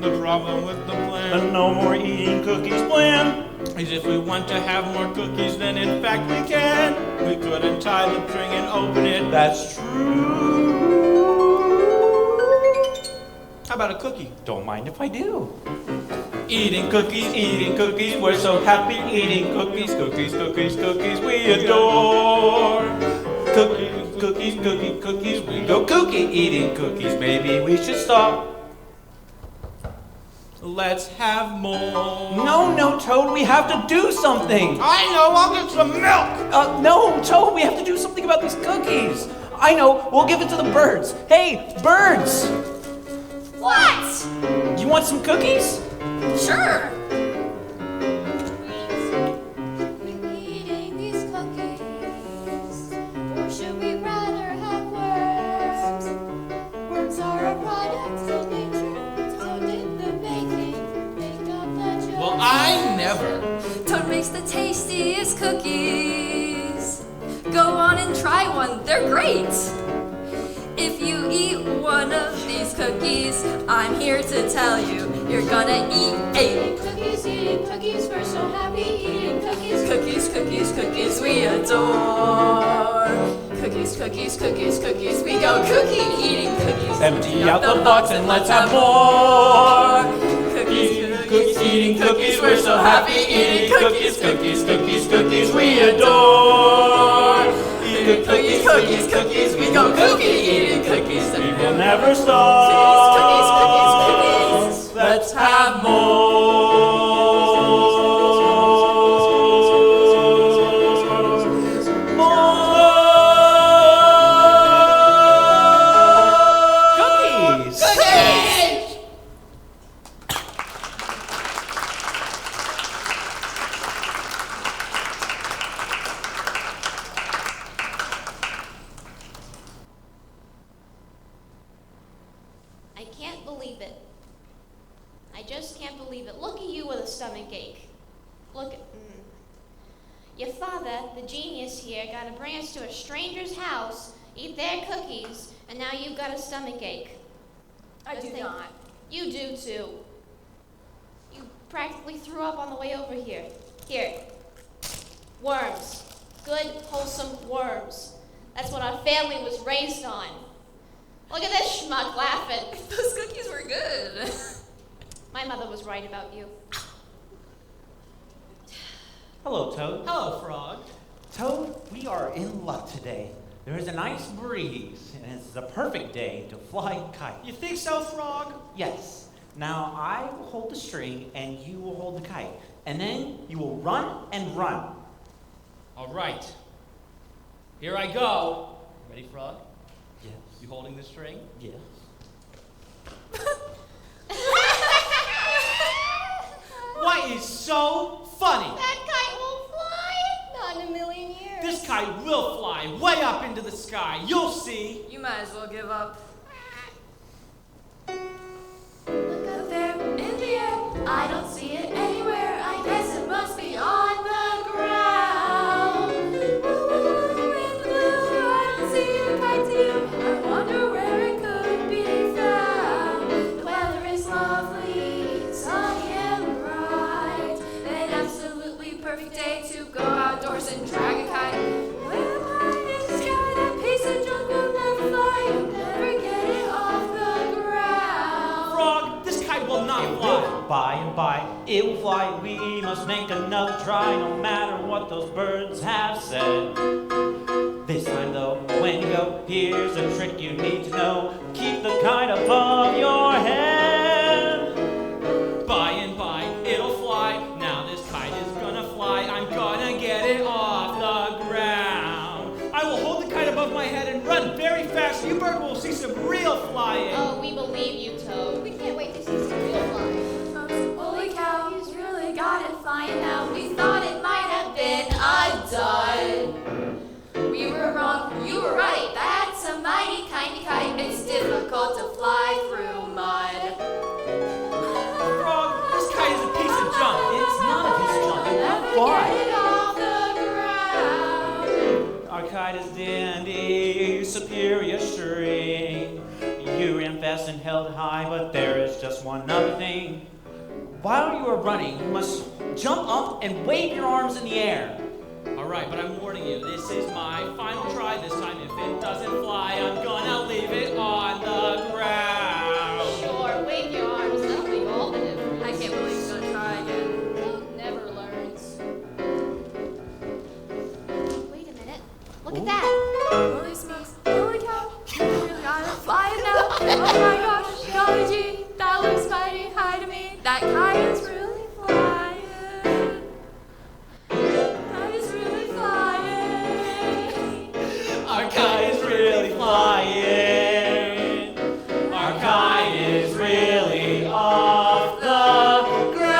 [SPEAKER 6] The problem with the
[SPEAKER 2] The
[SPEAKER 6] plan
[SPEAKER 2] no more eating cookies plan.
[SPEAKER 6] is if we want to have more cookies, then in fact we can. We could untie the string and open it.
[SPEAKER 2] That's true.
[SPEAKER 3] How about a cookie?
[SPEAKER 2] Don't mind if I do.
[SPEAKER 6] Eating cookies, we're so happy eating cookies, cookies, cookies, cookies, we adore. Cookies, cookies, cookies, cookies, we go cookie eating cookies, maybe we should stop. Let's have more.
[SPEAKER 2] No, Toad, we have to do something.
[SPEAKER 6] I know, I'll get some milk.
[SPEAKER 2] No, Toad, we have to do something about these cookies. I know, we'll give it to the birds. Hey, birds!
[SPEAKER 4] What?
[SPEAKER 2] You want some cookies?
[SPEAKER 4] Sure.
[SPEAKER 5] Eating these cookies, or should we rather have worms? Worms are a product of nature, so did the baking make up the jar.
[SPEAKER 3] Well, I never.
[SPEAKER 4] Toad makes the tastiest cookies. Go on and try one, they're great. If you eat one of these cookies, I'm here to tell you, you're gonna eat 8.
[SPEAKER 5] Eating cookies, we're so happy eating cookies.
[SPEAKER 4] Cookies, cookies, cookies, we adore. Cookies, cookies, cookies, cookies, we go cookie eating cookies.
[SPEAKER 2] Empty out the box and let's have more.
[SPEAKER 4] Cookies,
[SPEAKER 2] Cookies, eating cookies, we're so happy eating cookies, cookies, cookies, cookies, we adore. Eating
[SPEAKER 4] cookies, cookies, cookies, we go cookie eating cookies.
[SPEAKER 2] We will never stop.
[SPEAKER 4] Cookies, cookies, cookies,
[SPEAKER 2] Let's have more. Cookies.
[SPEAKER 5] I can't believe it. I just can't believe it. Look at you with a stomach ache. Look at. Your father, the genius here, got to bring us to a stranger's house, eat their cookies, and now you've got a stomach ache.
[SPEAKER 4] I do not.
[SPEAKER 5] You do too. practically threw up on the way over here. Here. Worms. Good, wholesome worms. That's what our family was raised on. Look at this schmuck laughing.
[SPEAKER 4] Those cookies were good.
[SPEAKER 5] My mother was right about you.
[SPEAKER 2] Hello, Toad.
[SPEAKER 3] Hello, Frog.
[SPEAKER 2] Toad, we are in luck today. There is a nice breeze, and it's the perfect day to fly a kite.
[SPEAKER 3] You think so, Frog?
[SPEAKER 2] Yes. Now I will hold the string, and you will hold the kite. And then you will run and run.
[SPEAKER 3] All right. Here I go. Ready, Frog?
[SPEAKER 2] Yes.
[SPEAKER 3] You holding the string?
[SPEAKER 2] Yes.
[SPEAKER 3] What is so funny?
[SPEAKER 5] That kite will fly? Not in a million years.
[SPEAKER 3] This kite will fly way up into the sky. You'll see.
[SPEAKER 4] You might as well give up.
[SPEAKER 5] Look up there in the air. I don't see it anywhere. I guess it must be on the ground. Ooh, in the blue, I don't see a kite too. I wonder where it could be found. The weather is lovely, sunny and bright. An absolutely perfect day to go outdoors and drag a kite. Way up high in the sky, that piece of junk will never fly. You'll never get it off the ground.
[SPEAKER 3] Frog, this kite will not
[SPEAKER 2] It
[SPEAKER 3] fly.
[SPEAKER 2] will, by and by, it will fly. We must make another try, no matter what those birds have said. This time though, when you go, here's a trick you need to know. Keep the kite above your head.
[SPEAKER 3] By and by, it'll fly. Now this kite is gonna fly. I'm gonna get it off the ground. I will hold the kite above my head and run very fast. You bird will see some real flying.
[SPEAKER 5] Oh, we believe you, Toad. We can't wait to see some real flying. Holy cow, he's really got it flying now. We thought it might have been a dud. We were wrong, you were right. That's a mighty kind of kite. It's difficult to fly through mud.
[SPEAKER 3] Frog, this kite is a piece of junk.
[SPEAKER 2] It's not a piece of junk, it
[SPEAKER 5] Never
[SPEAKER 2] will fly.
[SPEAKER 5] get it off the ground.
[SPEAKER 2] Our kite is dandy, superior string. You ran fast and held it high, but there is just one other thing. While you are running, you must jump up and wave your arms in the air.
[SPEAKER 3] All right, but I'm warning you, this is my final try this time. If it doesn't fly, I'm gonna leave it on the ground.
[SPEAKER 5] Sure, wave your arms. That'll make all the difference.
[SPEAKER 4] I can't believe he's gonna try again.
[SPEAKER 5] Toad never learns. Wait a minute. Look at that.
[SPEAKER 4] Holy smokes. Holy cow. You really got it flying now. Oh my gosh. Golly gee. That looks mighty high to me. That kite is really flying. That is really flying.
[SPEAKER 2] Our kite is really flying. Our kite is really off the ground.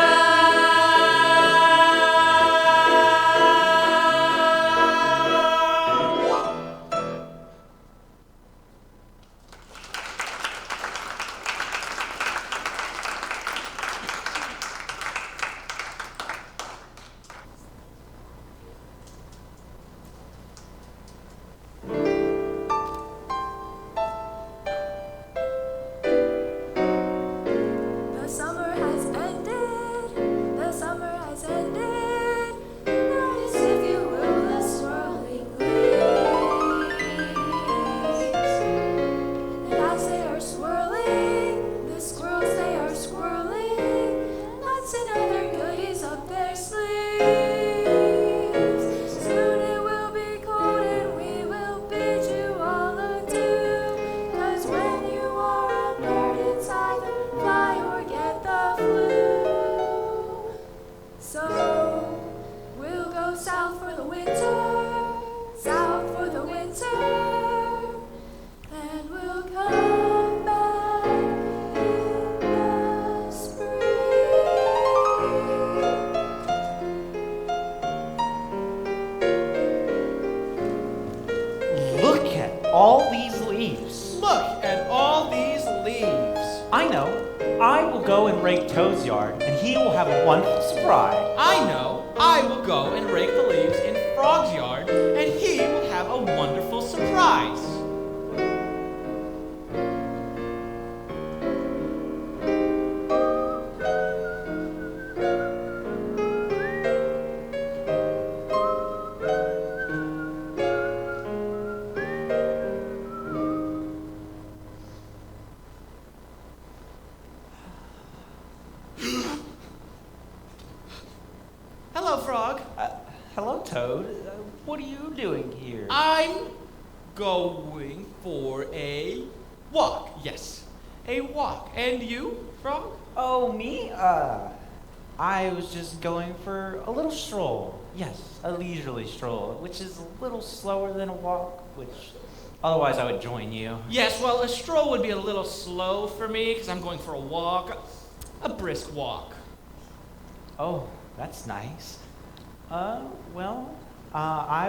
[SPEAKER 4] The summer has ended. The summer has ended. Notice, if you will, the swirling leaves. And as they are swirling, the squirrels they are squirreling. Nuts and other goodies up their sleeves. Soon it will be cold and we will bid you all adieu. 'Cause when you are a bird, it's either fly or get the flu. So we'll go south for the winter, south for the winter, and we'll come back in the spring.
[SPEAKER 2] Look at all these leaves.
[SPEAKER 3] Look at all these leaves.
[SPEAKER 2] I know. I will go and rake Toad's yard, and he will have a wonderful surprise.
[SPEAKER 3] I know. I will go and rake the leaves in Frog's yard, and he will have a wonderful surprise. Frog.
[SPEAKER 2] Hello, Toad. What are you doing here?
[SPEAKER 3] I'm going for a walk. Yes, a walk. And you, Frog?
[SPEAKER 2] Oh, me? I was just going for a little stroll. Yes, a leisurely stroll, which is a little slower than a walk, which otherwise I would join you.
[SPEAKER 3] Yes, well, a stroll would be a little slow for me because I'm going for a walk. A brisk walk.
[SPEAKER 2] Oh, that's nice. I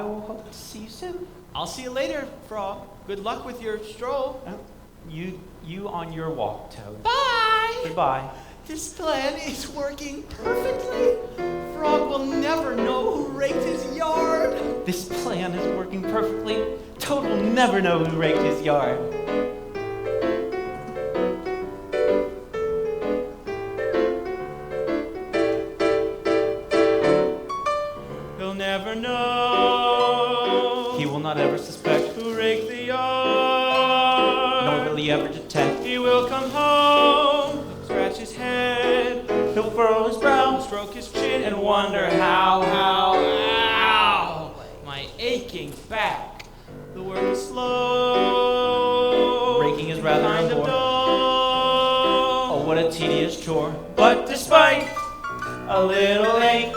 [SPEAKER 2] will hope to see you soon.
[SPEAKER 3] I'll see you later, Frog. Good luck with your stroll.
[SPEAKER 2] You on your walk, Toad.
[SPEAKER 3] Bye!
[SPEAKER 2] Goodbye.
[SPEAKER 3] This plan is working perfectly. Frog will never know who raked his yard.
[SPEAKER 2] This plan is working perfectly. Toad will never know who raked his yard.
[SPEAKER 3] He'll never know.
[SPEAKER 2] He will not ever suspect,
[SPEAKER 3] Who raked the yard.
[SPEAKER 2] nor will he ever detect.
[SPEAKER 3] He will come home, scratch his head,
[SPEAKER 2] He'll furrow his brow,
[SPEAKER 3] stroke his chin,
[SPEAKER 2] and wonder how.
[SPEAKER 3] ow, my aching back. The work is slow.
[SPEAKER 2] Raking is rather
[SPEAKER 3] kind
[SPEAKER 2] a
[SPEAKER 3] of
[SPEAKER 2] bore.
[SPEAKER 3] dull.
[SPEAKER 2] Oh, what a tedious chore. But despite a little ache,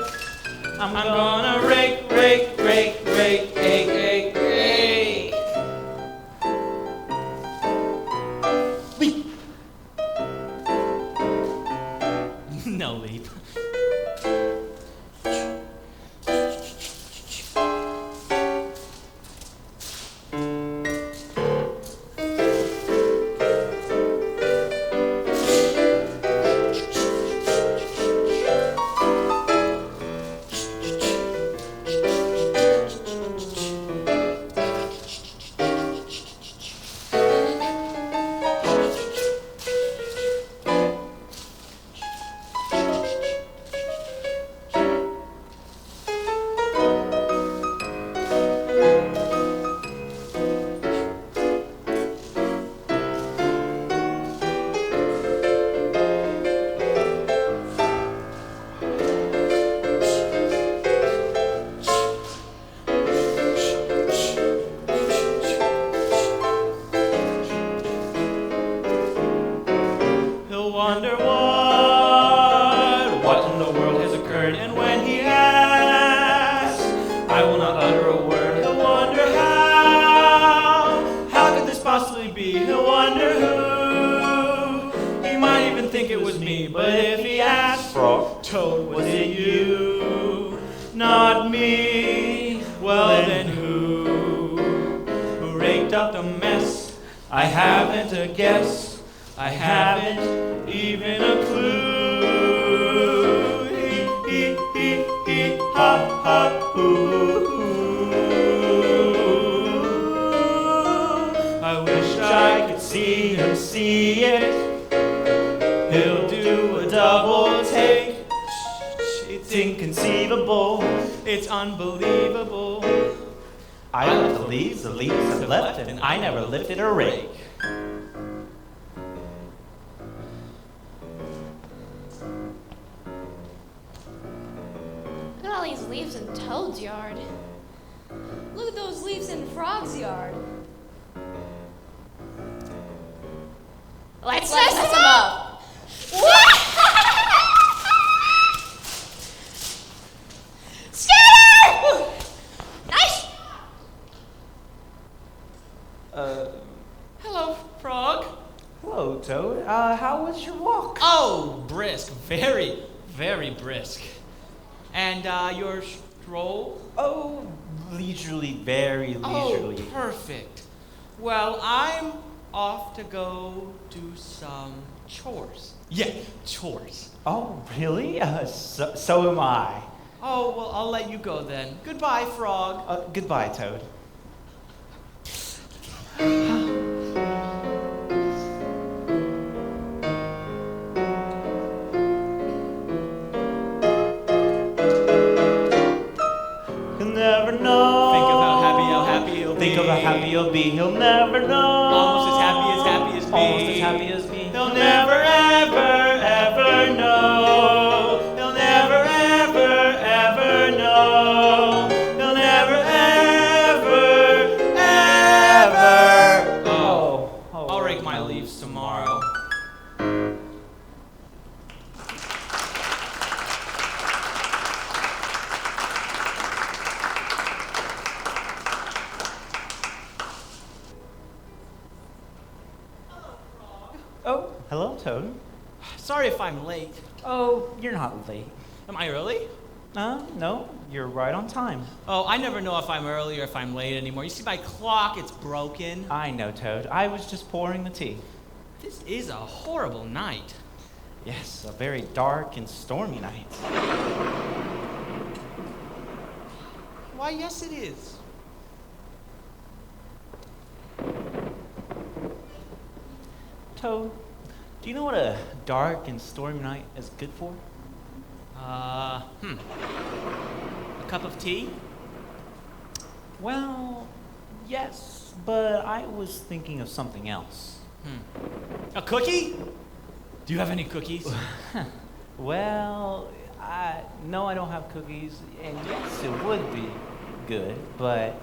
[SPEAKER 2] I'm gonna rake, ache, ache.
[SPEAKER 3] Leap. No leap. He'll wonder what in the world has occurred, and when he asks, I will not utter a word. He'll wonder how could this possibly be? He'll wonder who. He might even think it was me, but if he asks,
[SPEAKER 2] Frog.
[SPEAKER 3] Toad, was it you? Not me. Well then who? Who raked up the mess? I haven't a guess. I haven't even a clue. Hee, ha, ha, hoo. I wish I could see him see it. He'll do a double take. It's inconceivable. It's unbelievable.
[SPEAKER 2] I left the leaves have left, and I never lifted a rake.
[SPEAKER 5] Look at all these leaves in Toad's yard. Look at those leaves in Frog's yard. Let's mess them up. Scatter! Nice.
[SPEAKER 3] Hello, Frog.
[SPEAKER 2] Hello, Toad. How was your walk?
[SPEAKER 3] Oh, brisk. Very, very brisk. And your stroll?
[SPEAKER 2] Oh, leisurely, very leisurely.
[SPEAKER 3] Oh, perfect. Well, I'm off to go do some chores. Yeah, chores.
[SPEAKER 2] Oh, really? So am I.
[SPEAKER 3] Oh, well, I'll let you go then. Goodbye, Frog.
[SPEAKER 2] Goodbye, Toad. He'll never know.
[SPEAKER 3] Think of how happy he'll be.
[SPEAKER 2] Think of how happy he'll be. He'll never know.
[SPEAKER 3] Almost as happy as me.
[SPEAKER 2] Almost as happy as me.
[SPEAKER 3] He'll never, ever, ever know. He'll never, ever, ever
[SPEAKER 2] Toad.
[SPEAKER 3] Sorry if I'm late.
[SPEAKER 2] Oh, you're not late.
[SPEAKER 3] Am I early?
[SPEAKER 2] No, you're right on time.
[SPEAKER 3] Oh, I never know if I'm early or if I'm late anymore. You see my clock, it's broken.
[SPEAKER 2] I know, Toad. I was just pouring the tea.
[SPEAKER 3] This is a horrible night.
[SPEAKER 2] Yes, a very dark and stormy night.
[SPEAKER 3] Why, yes it is.
[SPEAKER 2] Toad, do you know what a dark and stormy night is good for?
[SPEAKER 3] A cup of tea?
[SPEAKER 2] Well, yes, but I was thinking of something else.
[SPEAKER 3] A cookie? Do you have any cookies?
[SPEAKER 2] Well, no, I don't have cookies, and yes, it would be good, but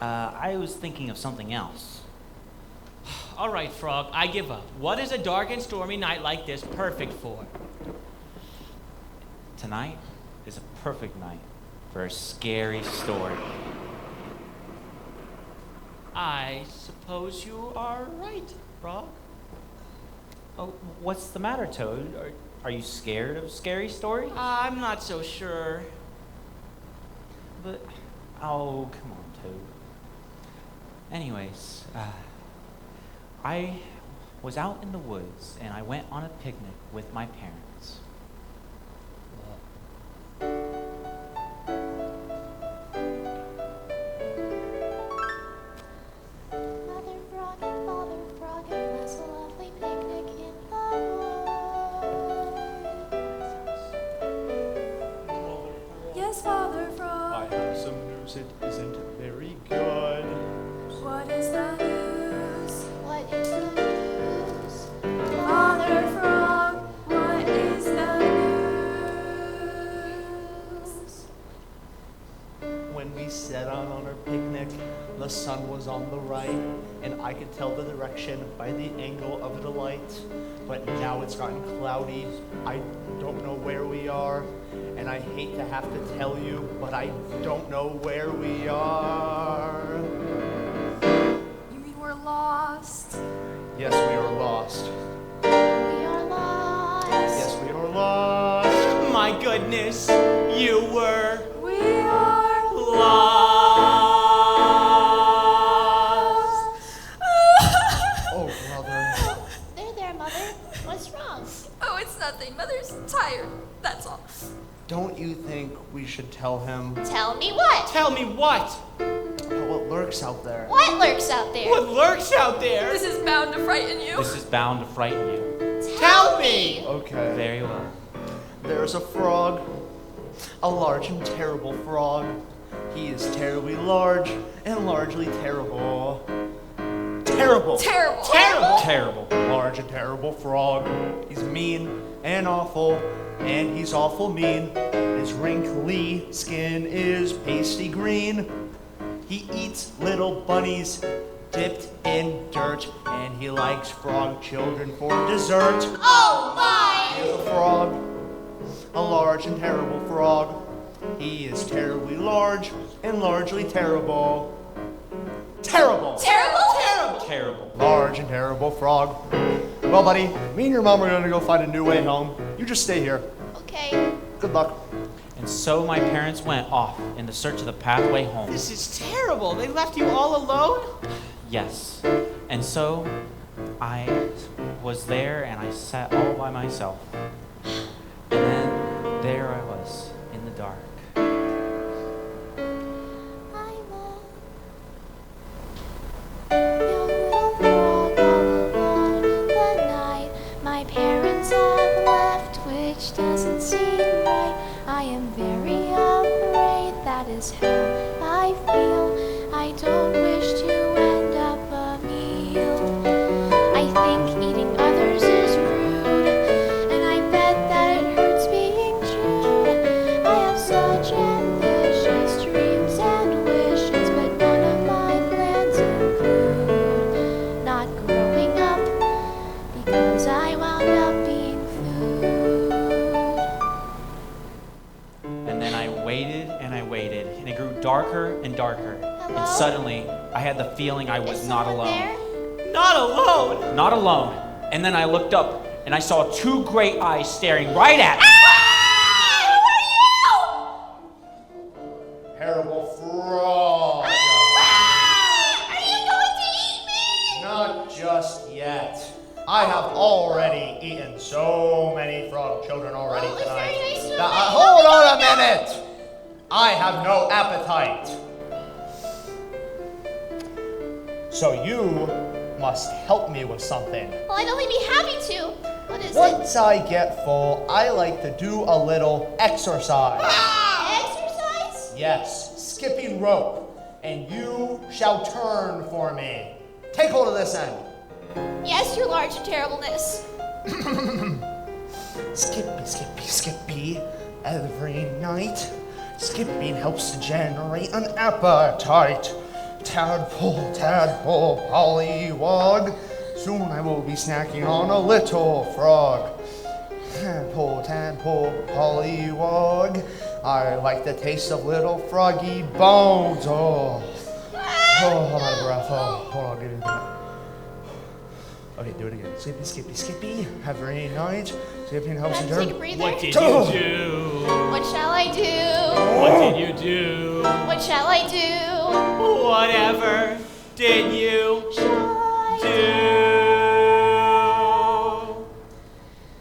[SPEAKER 2] I was thinking of something else.
[SPEAKER 3] All right, Frog, I give up. What is a dark and stormy night like this perfect for?
[SPEAKER 2] Tonight is a perfect night for a scary story.
[SPEAKER 3] I suppose you are right, Frog.
[SPEAKER 2] Oh, what's the matter, Toad? Are you scared of scary stories?
[SPEAKER 3] I'm not so sure.
[SPEAKER 2] But, oh, come on, Toad. Anyways, I was out in the woods and I went on a picnic with my parents.
[SPEAKER 5] Mother frog and father frog have blessed a lovely picnic in the woods.
[SPEAKER 4] Yes, Father
[SPEAKER 9] I
[SPEAKER 4] Frog.
[SPEAKER 9] have some news, it isn't very good.
[SPEAKER 4] What is the news?
[SPEAKER 5] What is the news?
[SPEAKER 4] Father Frog, what is the news?
[SPEAKER 8] When we set out on our picnic, the sun was on the right, and I could tell the direction by the angle of the light. But now it's gotten cloudy. I don't know where we are, and I hate to have to tell you, but I don't know where we are.
[SPEAKER 4] You mean we're lost?
[SPEAKER 8] Yes, we are lost.
[SPEAKER 5] We are lost.
[SPEAKER 8] Yes, we are lost.
[SPEAKER 3] My goodness, you were
[SPEAKER 4] We are
[SPEAKER 3] lost.
[SPEAKER 8] Oh, brother.
[SPEAKER 5] There, Mother. What's wrong?
[SPEAKER 4] Oh, it's nothing. Mother's tired. That's all.
[SPEAKER 8] Don't you think we should tell him
[SPEAKER 5] Tell me what?
[SPEAKER 3] Tell me what?
[SPEAKER 8] what lurks out there?
[SPEAKER 5] What lurks out there?
[SPEAKER 3] What lurks out there?
[SPEAKER 4] This is bound to frighten you.
[SPEAKER 2] This is bound to frighten you.
[SPEAKER 3] Tell me.
[SPEAKER 8] Okay.
[SPEAKER 2] Very well.
[SPEAKER 8] There's a frog, a large and terrible frog. He is terribly large and largely terrible. Terrible.
[SPEAKER 4] Terrible.
[SPEAKER 3] Terrible.
[SPEAKER 2] Terrible.
[SPEAKER 8] Large and terrible frog. He's mean and awful, and he's awful mean. His wrinkly skin is pasty green. He eats little bunnies dipped in dirt, and he likes frog children for dessert.
[SPEAKER 5] Oh my!
[SPEAKER 8] He is a frog, a large and terrible frog. He is terribly large and largely terrible. Terrible!
[SPEAKER 5] Terrible?
[SPEAKER 2] Terrible.
[SPEAKER 8] Large and terrible frog. Well, buddy, me and your mom are gonna go find a new way home. You just stay here.
[SPEAKER 5] Okay.
[SPEAKER 8] Good luck.
[SPEAKER 2] And so my parents went off in the search of the pathway home.
[SPEAKER 3] This is terrible. They left you all alone?
[SPEAKER 2] Yes. And so I was there and I sat all by myself. And then there I was in the dark.
[SPEAKER 5] I'm a young little frog all alone in the night. My parents have left, which doesn't seem right. I am very afraid, that is how I feel. I don't wish to end up a meal. I think eating others is rude, and I bet that it hurts being chewed. I have such ambitious dreams and wishes, but none of my plans include not growing up because I wound up being food.
[SPEAKER 2] And then I waited and I waited, and it grew darker and darker.
[SPEAKER 5] Hello?
[SPEAKER 2] And suddenly I had the feeling I was
[SPEAKER 5] Is
[SPEAKER 2] not
[SPEAKER 5] someone
[SPEAKER 2] alone.
[SPEAKER 5] there?
[SPEAKER 3] Not alone.
[SPEAKER 2] Not alone. And then I looked up, and I saw two great eyes staring right at me.
[SPEAKER 9] Terrible frog.
[SPEAKER 5] Are you going to eat me?
[SPEAKER 9] Not just yet. I have already eaten so many frog children already
[SPEAKER 5] Well, it was
[SPEAKER 9] tonight.
[SPEAKER 5] very nice to
[SPEAKER 9] that
[SPEAKER 5] meet you.
[SPEAKER 9] hold on a minute! I have no appetite. So you must help me with something.
[SPEAKER 5] Well, I'd only be happy to. What is it?
[SPEAKER 9] Once I get full, I like to do a little exercise.
[SPEAKER 5] Exercise?
[SPEAKER 9] Yes, skipping rope. And you shall turn for me. Take hold of this end.
[SPEAKER 5] Yes, your large terribleness.
[SPEAKER 9] Skippy, skippy, skippy. Every night, skipping helps to generate an appetite. Tadpole, tadpole, pollywog. Soon I will be snacking on a little frog. Tadpole, tadpole, pollywog. I like the taste of little froggy bones. Oh, I'm out of breath. Oh, hold on, give me a minute. Okay, do it again. Skippy, skippy, skippy. Every night, skipping helps
[SPEAKER 5] Can
[SPEAKER 9] to
[SPEAKER 5] I take a
[SPEAKER 9] turn.
[SPEAKER 5] breather?
[SPEAKER 3] What did
[SPEAKER 9] Oh.
[SPEAKER 3] you do?
[SPEAKER 5] What shall I do?
[SPEAKER 3] What did you do?
[SPEAKER 5] What shall I do?
[SPEAKER 3] Whatever did you
[SPEAKER 5] Shall I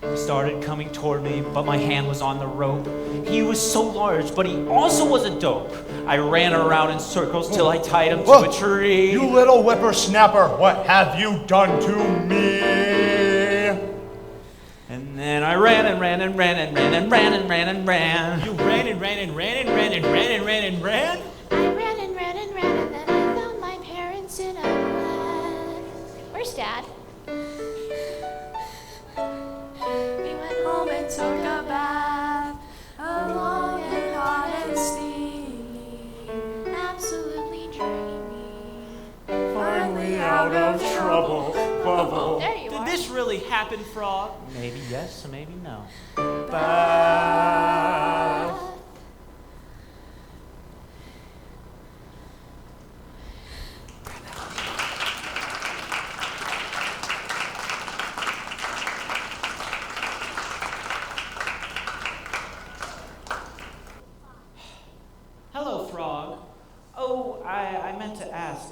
[SPEAKER 2] He started coming toward me, but my hand was on the rope. He was so large, but he also was a dope. I ran around in circles till I tied him to
[SPEAKER 9] Whoa.
[SPEAKER 2] a tree.
[SPEAKER 9] You little whippersnapper, what have you done to me?
[SPEAKER 2] And then I ran and ran and ran and ran and ran and ran and ran.
[SPEAKER 3] You ran and ran and ran and ran and ran and ran and ran?
[SPEAKER 5] I ran and ran and ran, and then I found my parents in a bed. Where's Dad? We went home and took a bath, a long and hot and steamy, absolutely dreamy.
[SPEAKER 9] Finally out of trouble, bubble.
[SPEAKER 5] There you
[SPEAKER 3] Did
[SPEAKER 5] are.
[SPEAKER 3] this really happen, Frog?
[SPEAKER 2] Maybe yes, maybe no.
[SPEAKER 9] Bath.
[SPEAKER 3] Hello, Frog.
[SPEAKER 2] Oh, I meant to ask,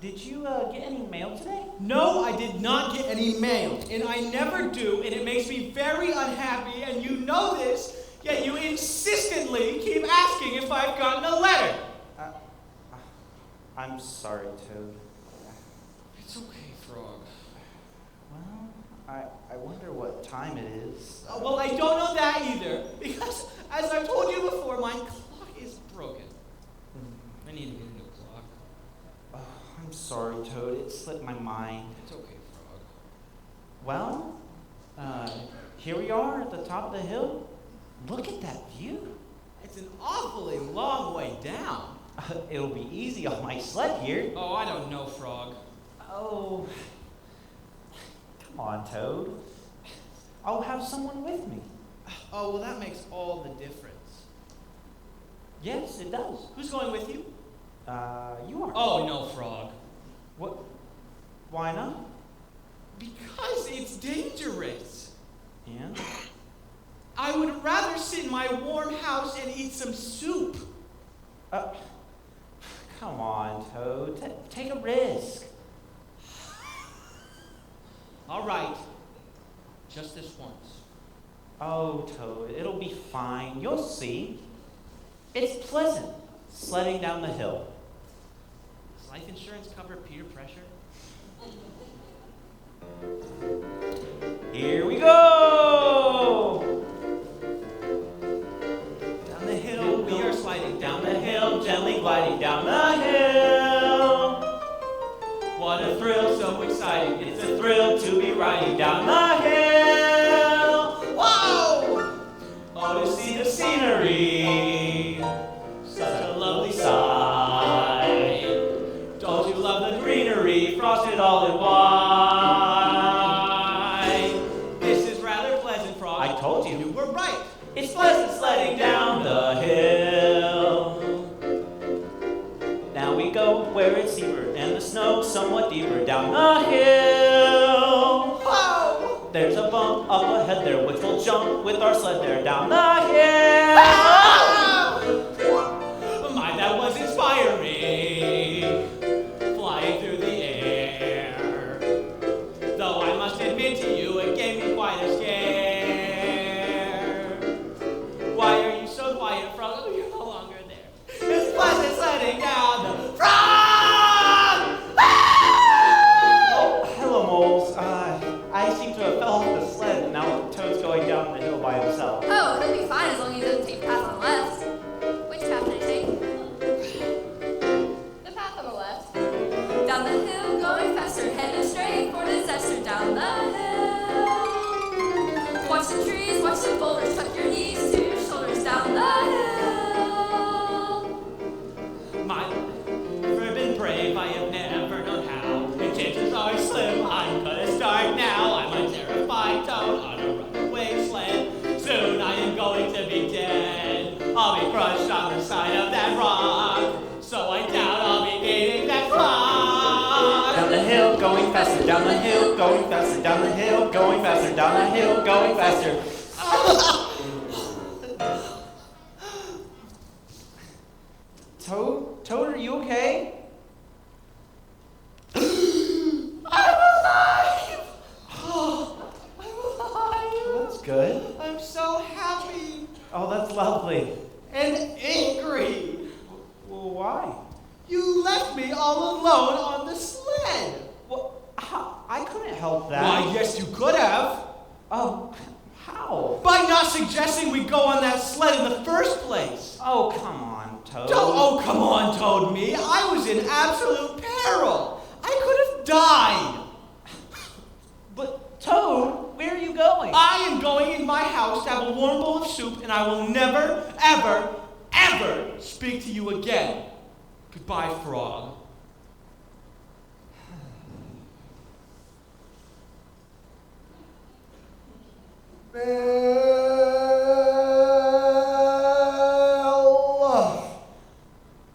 [SPEAKER 2] did you get any mail today?
[SPEAKER 3] No, I did not get any mail, and I never do, and it makes me very unhappy, and you know this, yet you insistently keep asking if I've gotten a letter.
[SPEAKER 2] I'm sorry, Toad.
[SPEAKER 3] It's okay, Frog.
[SPEAKER 2] Well, I wonder what time it is.
[SPEAKER 3] Well, I don't know that either, because as I've told you before, my clock is broken. I need to get a new clock.
[SPEAKER 2] Oh, I'm sorry, Toad. It slipped my mind.
[SPEAKER 3] It's okay, Frog.
[SPEAKER 2] Well, here we are at the top of the hill. Look at that view.
[SPEAKER 3] It's an awfully long way down.
[SPEAKER 2] It'll be easy on my sled here.
[SPEAKER 3] Oh, I don't know, Frog.
[SPEAKER 2] Oh, come on, Toad. I'll have someone with me.
[SPEAKER 3] Oh, well, that makes all the difference.
[SPEAKER 2] Yes, it does.
[SPEAKER 3] Who's going with you?
[SPEAKER 2] You are.
[SPEAKER 3] Oh, no, Frog.
[SPEAKER 2] What? Why not?
[SPEAKER 3] Because it's dangerous.
[SPEAKER 2] Yeah?
[SPEAKER 3] I would rather sit in my warm house and eat some soup.
[SPEAKER 2] Come on, Toad. Take a risk.
[SPEAKER 3] All right. Just this once.
[SPEAKER 2] Oh, Toad, it'll be fine. You'll see. It's pleasant sledding down the hill.
[SPEAKER 3] Does life insurance cover peer pressure?
[SPEAKER 2] Here we go! Down the hill, we are sliding down the hill, gently gliding down the hill. What a thrill, so exciting. It's a thrill to be riding down the hill. Whoa! Oh, to see the scenery. Such a lovely sight. Don't you love the greenery, frosted all in white?
[SPEAKER 3] This is rather pleasant, Frog.
[SPEAKER 2] I told you.
[SPEAKER 3] You were right.
[SPEAKER 2] It's pleasant sledding down the hill. Now we go where it's steeper and the snow somewhat deeper down the hill.
[SPEAKER 3] Whoa!
[SPEAKER 2] there's a bump up ahead there, which will jump with our sled there down the hill.
[SPEAKER 3] My, that was inspiring, flying through the air. Though I must admit to you, it gave me quite a scare. Why are you so quiet, Frog? Oh, you're no longer there. It's pleasant sledding down the frog!
[SPEAKER 2] Oh, hello, moles. I seem to have fell off the sled, and now Toad's going down the hill by himself.
[SPEAKER 4] Oh, he'll be fine as long as he doesn't take the path on the left. Which path did I take? The path on the left. Down the hill, going faster, heading straight for disaster. Down the hill. Watch the trees, watch the boulders, tuck your knees to your shoulders. Down the hill.
[SPEAKER 3] My, never been brave, I have never known how. And chances are slim, I'm gonna start now. I'm a terrified toad on a runaway sled. Soon I am going to be dead. I'll be crushed on the side of that rock. So I doubt I'll be gaining that clock.
[SPEAKER 2] Down the hill, going faster, down the hill, going faster, down the hill, going faster, down the hill, going faster. Toad, are you okay?
[SPEAKER 3] I'm alive! Oh, I'm alive!
[SPEAKER 2] That's good.
[SPEAKER 3] I'm so happy
[SPEAKER 2] Oh, that's lovely.
[SPEAKER 3] and angry.
[SPEAKER 2] Well, why?
[SPEAKER 3] You left me all alone on the sled.
[SPEAKER 2] Well, I couldn't help that.
[SPEAKER 3] Why, yes, you could have.
[SPEAKER 2] How?
[SPEAKER 3] By not suggesting we go on that sled in the first place.
[SPEAKER 2] Oh, come on, Toad.
[SPEAKER 3] Oh, come on, Toad me. I was in absolute peril. I could have died.
[SPEAKER 2] But, Toad, where are you going?
[SPEAKER 3] I am going in my house to have a warm bowl of soup, and I will never, ever, ever speak to you again. Goodbye, Frog.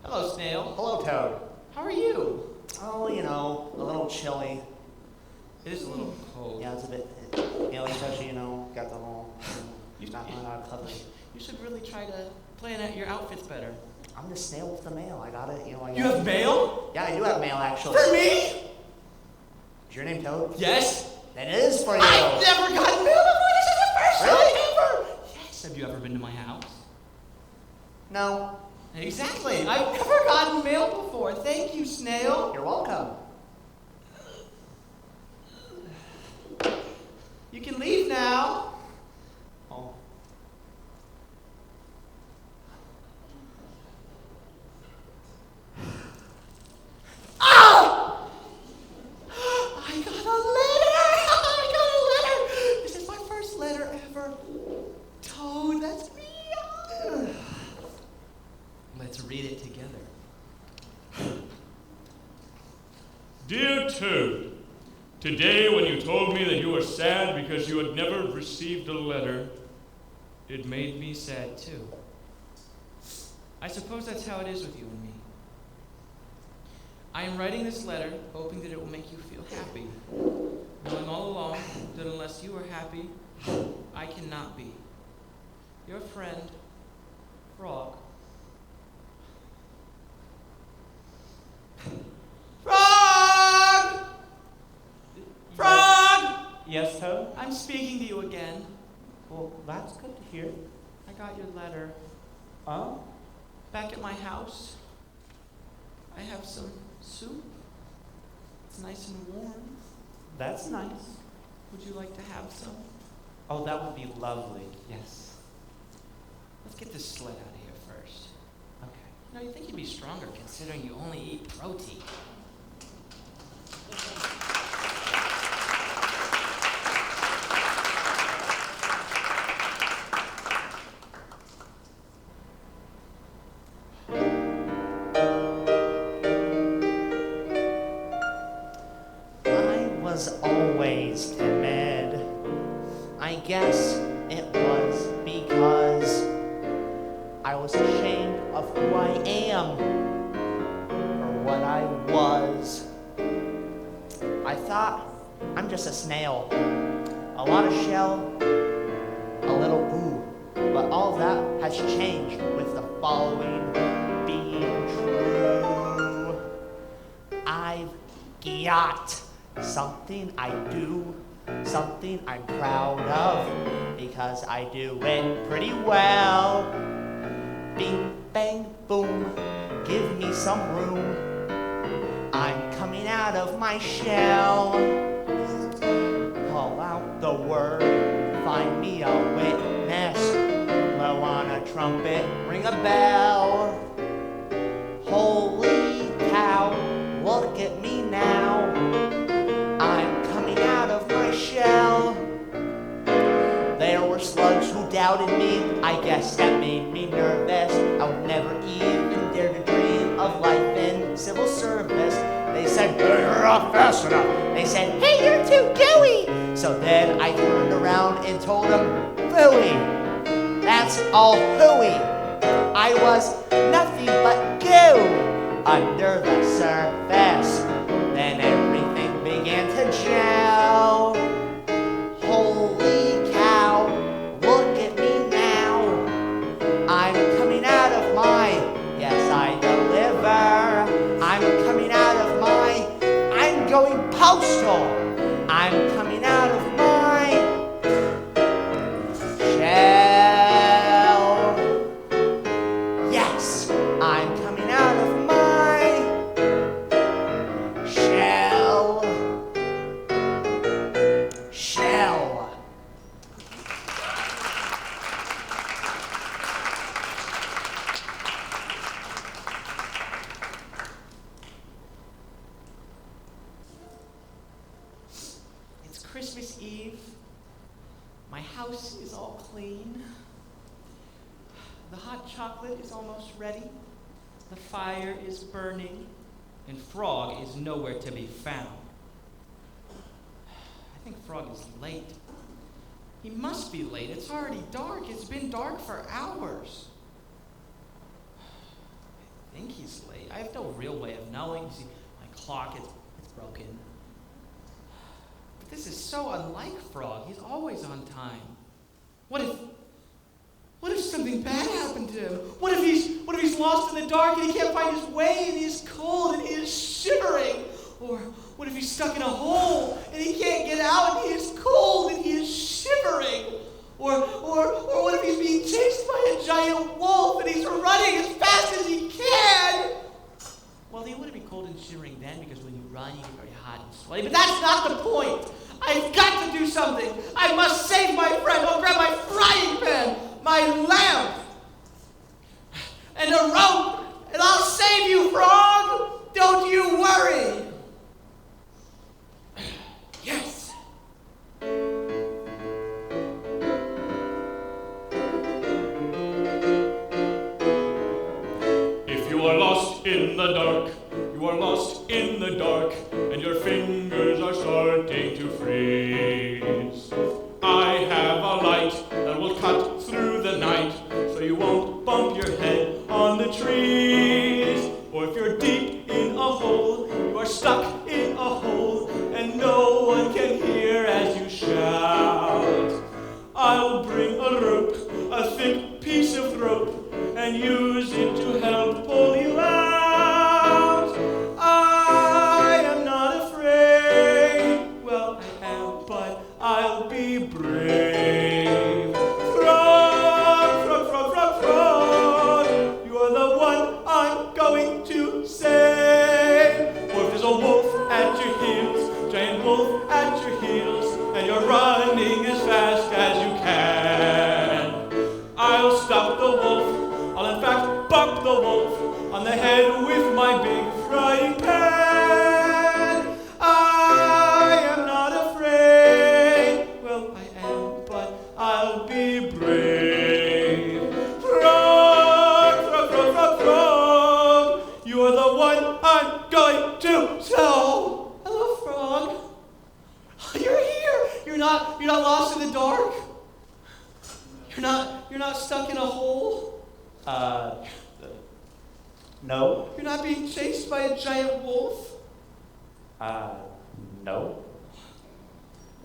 [SPEAKER 3] Hello, Snail.
[SPEAKER 8] Hello, Toad.
[SPEAKER 3] How are you?
[SPEAKER 8] Oh, you know, a little chilly.
[SPEAKER 3] It is a little cold.
[SPEAKER 8] Yeah, it's a bit, especially, got the whole, not covered.
[SPEAKER 3] You should really try to plan out your outfits better.
[SPEAKER 8] I'm the snail with the mail. I got it. I
[SPEAKER 3] You
[SPEAKER 8] got
[SPEAKER 3] have mail?
[SPEAKER 8] Yeah, I do have mail, actually.
[SPEAKER 3] For me?
[SPEAKER 8] Is your name Toad?
[SPEAKER 3] Yes.
[SPEAKER 8] That is for you.
[SPEAKER 3] I've never gotten mail before. This is the first
[SPEAKER 8] Really?
[SPEAKER 3] time ever. Yes. Have you ever been to my house?
[SPEAKER 8] No.
[SPEAKER 3] Exactly. I've never gotten mail before. Thank you, Snail.
[SPEAKER 8] You're welcome.
[SPEAKER 3] You can leave now.
[SPEAKER 8] Oh.
[SPEAKER 3] Ah! I got a letter! I got a letter! This is my first letter ever. Toad, that's me. Let's read it together.
[SPEAKER 10] Dear Toad, today when you told me that you were sad because you had never received a letter,
[SPEAKER 3] It made me sad too. I suppose that's how it is with you and me. I am writing this letter hoping that it will make you feel happy, knowing all along that unless you are happy, I cannot be. Your friend, Frog. Frog! Frog!
[SPEAKER 2] Yes, Toad?
[SPEAKER 3] I'm speaking to you again.
[SPEAKER 2] Well, that's good to hear.
[SPEAKER 3] I got your letter.
[SPEAKER 2] Oh?
[SPEAKER 3] Back at my house, I have some soup. It's nice and warm.
[SPEAKER 2] That's nice.
[SPEAKER 3] Would you like to have some?
[SPEAKER 2] Oh, that would be lovely. Yes.
[SPEAKER 3] Let's get this sled out of here first.
[SPEAKER 2] Okay.
[SPEAKER 3] No, you think you'd be stronger considering you only eat protein.
[SPEAKER 8] I was always timid. I guess it was because I was ashamed of who I am or what I was. I thought I'm just a snail, a lot of shell, a little boo. But all that has changed with the following being true. I've got something I do, something I'm proud of, because I do it pretty well. Bing, bang, boom, give me some room. I'm coming out of my shell. Call out the word, find me a witness. Blow on a trumpet, ring a bell. Holy cow, look at me now. I'm coming out of my shell. There were slugs who doubted me. I guess that made me nervous. I would never even dare to dream of life in civil service. They said, you're not fast enough. They said, hey, you're too gooey. So then I turned around and told them, phooey. That's all hooey. I was nothing but goo under the surface. Then everything began to gel. Holy cow, look at me now. I'm coming out of my, yes, I deliver. I'm coming out of my, I'm going postal. I'm coming out of my shell. Yes, I'm coming out of my shell. Shell.
[SPEAKER 3] It's Christmas Eve. My house is all clean. The hot chocolate is almost ready. The fire is burning. And Frog is nowhere to be found. I think Frog is late. He must be late. It's already dark. It's been dark for hours. I think he's late. I have no real way of knowing. You see, my clock is broken. But this is so unlike Frog. He's always on time. What if something bad happened to him? What if he's lost in the dark and he can't find his way and he's cold and he is shivering? Or what if he's stuck in a hole and he can't get out and he is cold and he is shivering? Or what if he's being chased by a giant wolf and he's running as fast as he can? Well, he wouldn't be cold and shivering then, because when you run, you get very hot and sweaty. But that's not the point. I've got to do something. I must save my friend. I'll grab my frying pan, my lamp, and a rope, and I'll save you, Frog. Don't you worry. Yes.
[SPEAKER 10] If you are lost in the dark, you are lost in the dark, and your fingers are starting to freeze. I have a light that will cut through the night, so you won't bump your head on the trees. Or if you're deep in a hole, you are stuck in a hole, and no one can hear as you shout. I'll bring a rope, a thick piece of rope, and use it to help pull you out. I am not afraid. Well, I am, but I'll be brave. Frog, frog, frog, frog, frog. You are the one I'm going to save. Or if there's a wolf at your heels, giant wolf at your heels, and you're running as fast as you can, I'll stop the wolf. I'll in fact bump the wolf on the head with my big frying pan. I am not afraid. Well, I am, but I'll be brave. Frog, frog, frog, frog, frog. You are the one I'm going to tell. Hello, Frog. You're here. You're not lost in the dark. You're not stuck in a hole.
[SPEAKER 2] No.
[SPEAKER 3] You're not being chased by a giant wolf.
[SPEAKER 2] No.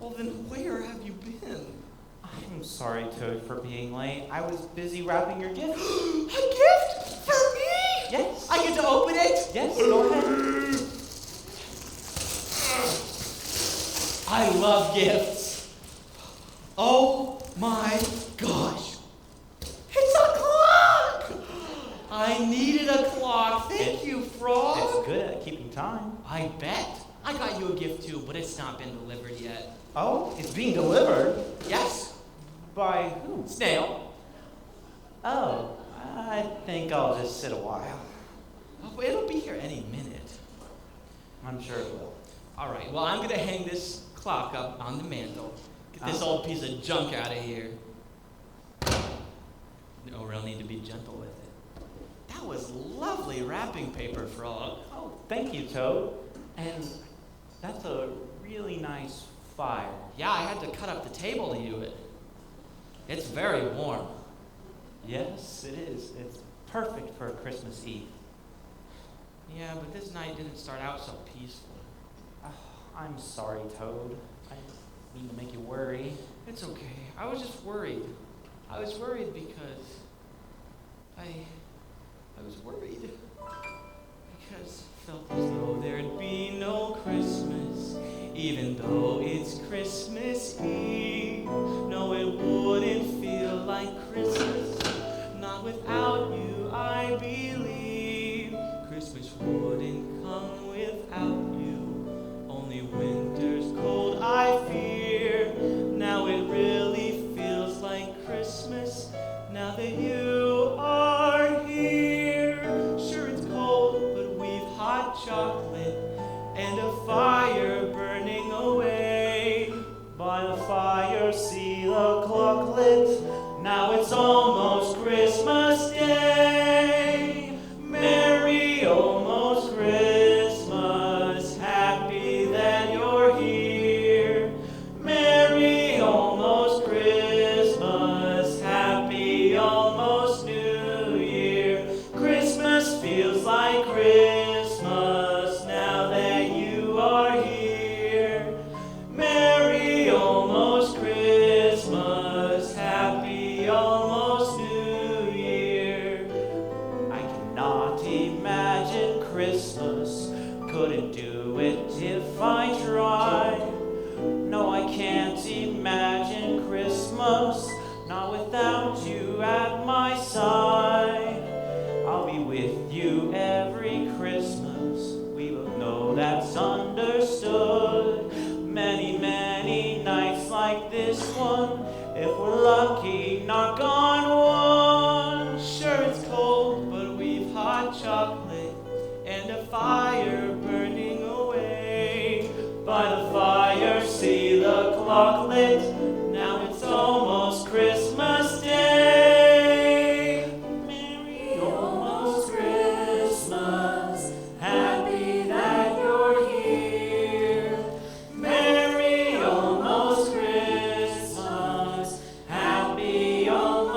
[SPEAKER 3] Well, then where have you been?
[SPEAKER 2] I'm sorry, Toad, for being late. I was busy wrapping your gift.
[SPEAKER 7] A gift for me?
[SPEAKER 2] Yes.
[SPEAKER 7] I get to open it?
[SPEAKER 2] Yes, go ahead.
[SPEAKER 3] I love gifts. Oh my gosh.
[SPEAKER 7] It's a clock!
[SPEAKER 3] I needed a clock. Thank you, Frog.
[SPEAKER 2] It's good at keeping time.
[SPEAKER 3] I bet. I got you a gift too, but it's not been delivered yet.
[SPEAKER 2] Oh, it's being delivered?
[SPEAKER 3] Yes.
[SPEAKER 2] By who?
[SPEAKER 3] Snail.
[SPEAKER 2] Oh, I think I'll just sit a while.
[SPEAKER 3] Oh, it'll be here any minute.
[SPEAKER 2] I'm sure it will.
[SPEAKER 3] All right, well, I'm going to hang this clock up on the mantle. Get this old piece of junk out of here. No real need to be gentle with it. That was lovely wrapping paper, Frog.
[SPEAKER 2] Oh, thank you, Toad. And that's a really nice fire.
[SPEAKER 3] Yeah, I had to cut up the table to use it. It's very warm.
[SPEAKER 2] Yes, it is. It's perfect for a Christmas Eve.
[SPEAKER 3] Yeah, but this night didn't start out so peaceful.
[SPEAKER 2] Oh, I'm sorry, Toad. I didn't mean to make you worry.
[SPEAKER 3] It's okay. I was just worried. I was worried because I was worried because I felt as though there'd be no Christmas, even though it's Christmas Eve. No, it wouldn't feel like Christmas, not without you, I believe. Christmas wouldn't come without you, only winter's cold I fear. Now it really feels like Christmas, now that you are here. Sure it's cold, but we've hot chocolate and a fire burning away.
[SPEAKER 2] By the fire, see the clock lit. Now it's almost Christmas Day. Merry almost Christmas. Happy that you're here. Merry almost Christmas. Happy almost New Year. Christmas feels like Christmas now that you are here. Merry almost Christmas. Happy almost New Year. I cannot imagine Christmas. Couldn't do it if I tried. No, I can't imagine Christmas, not without you at my side. I'll be with you every Christmas. We both know that's understood. Many, many nights like this one, if we're lucky, knock on one. Sure it's cold, but we've hot chocolate and a fire burning away. By the fire, see the clock lit. Now it's almost Christmas Day. Merry almost Christmas. Happy that you're here. Merry almost Christmas. Happy almost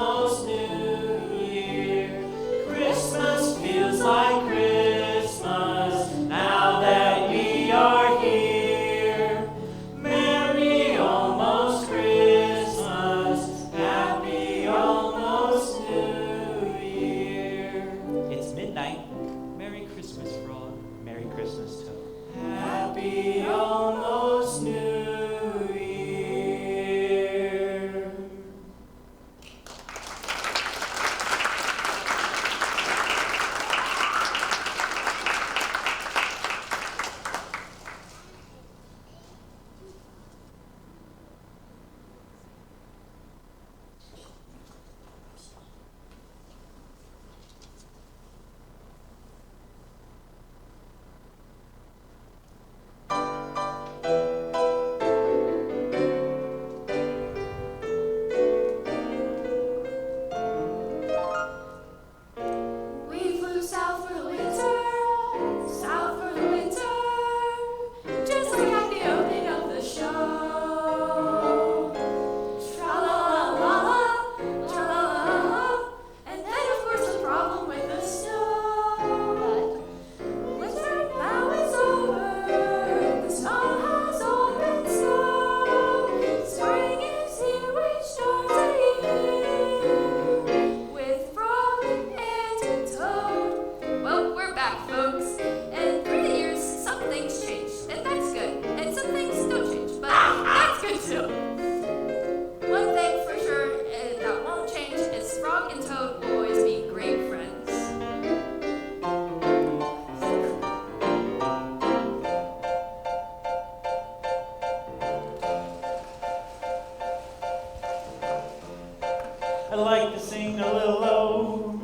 [SPEAKER 2] I'd like to sing a little ode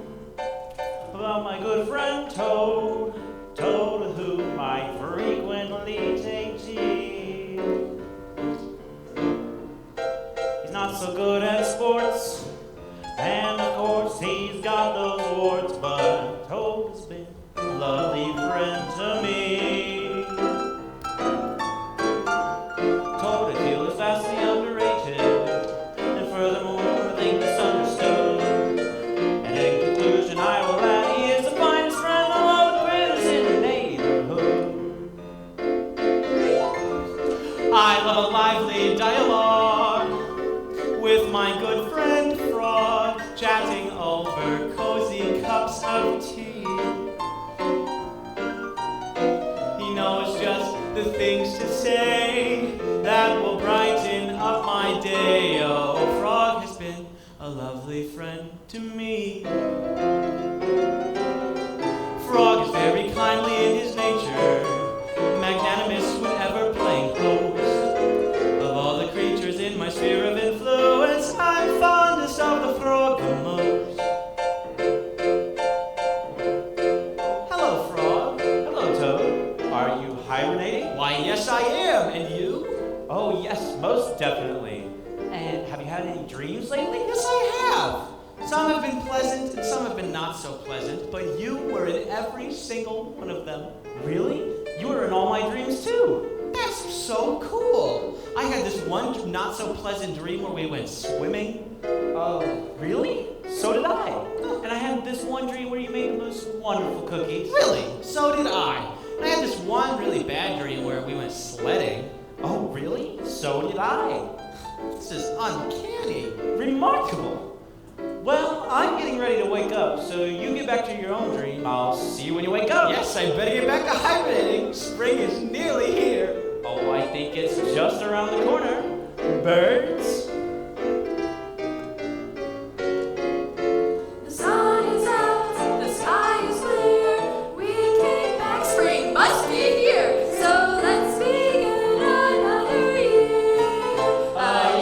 [SPEAKER 2] about my good friend Toad, Toad with whom I frequently take tea. He's not so good at sports, and of course he's got those awards, but Toad has been a lovely friend to me. Toad, I feel, is vastly underrated, and furthermore, I think misunderstood. And in conclusion, I will add he is the finest friend of all the critters in the neighborhood.
[SPEAKER 3] I love a lively dialogue with my good friend Frog, chatting over cozy cups of tea. He knows just the things to say that will brighten up my day. Oh, Frog has been a lovely friend to me. Frog is very kindly in his nature, magnanimous whenever playing host of all the creatures in my sphere of influence. I'm fondest of the frog the most.
[SPEAKER 2] Hello, Frog. Hello, Toad. Are you hibernating?
[SPEAKER 3] Why, yes, I am. And you?
[SPEAKER 2] Oh, yes, most definitely. And have you had any dreams lately?
[SPEAKER 3] Yes, I have. Some have been pleasant and some have been not so pleasant, but you were in every single one of them.
[SPEAKER 2] Really? You were in all my dreams too.
[SPEAKER 3] That's so cool. I had this one not so pleasant dream where we went swimming.
[SPEAKER 2] Oh, really? So did I. And I had this one dream where you made the most wonderful cookies.
[SPEAKER 3] Really? So did I. And I had this one really bad dream where we went sledding.
[SPEAKER 2] Oh, really? So did I.
[SPEAKER 3] This is uncanny.
[SPEAKER 2] Remarkable. Well, I'm getting ready to wake up, so you get back to your own dream. I'll see you when you wake up.
[SPEAKER 3] Yes, I better get back to hibernating. Spring is nearly here.
[SPEAKER 2] Oh, I think it's just around the corner. Birds.
[SPEAKER 4] The sun is out, the sky is clear. We came back, spring must be here. So let's begin another year. A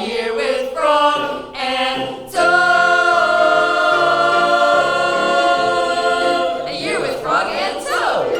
[SPEAKER 4] year with Frog and Toad. A year with Frog and Toad.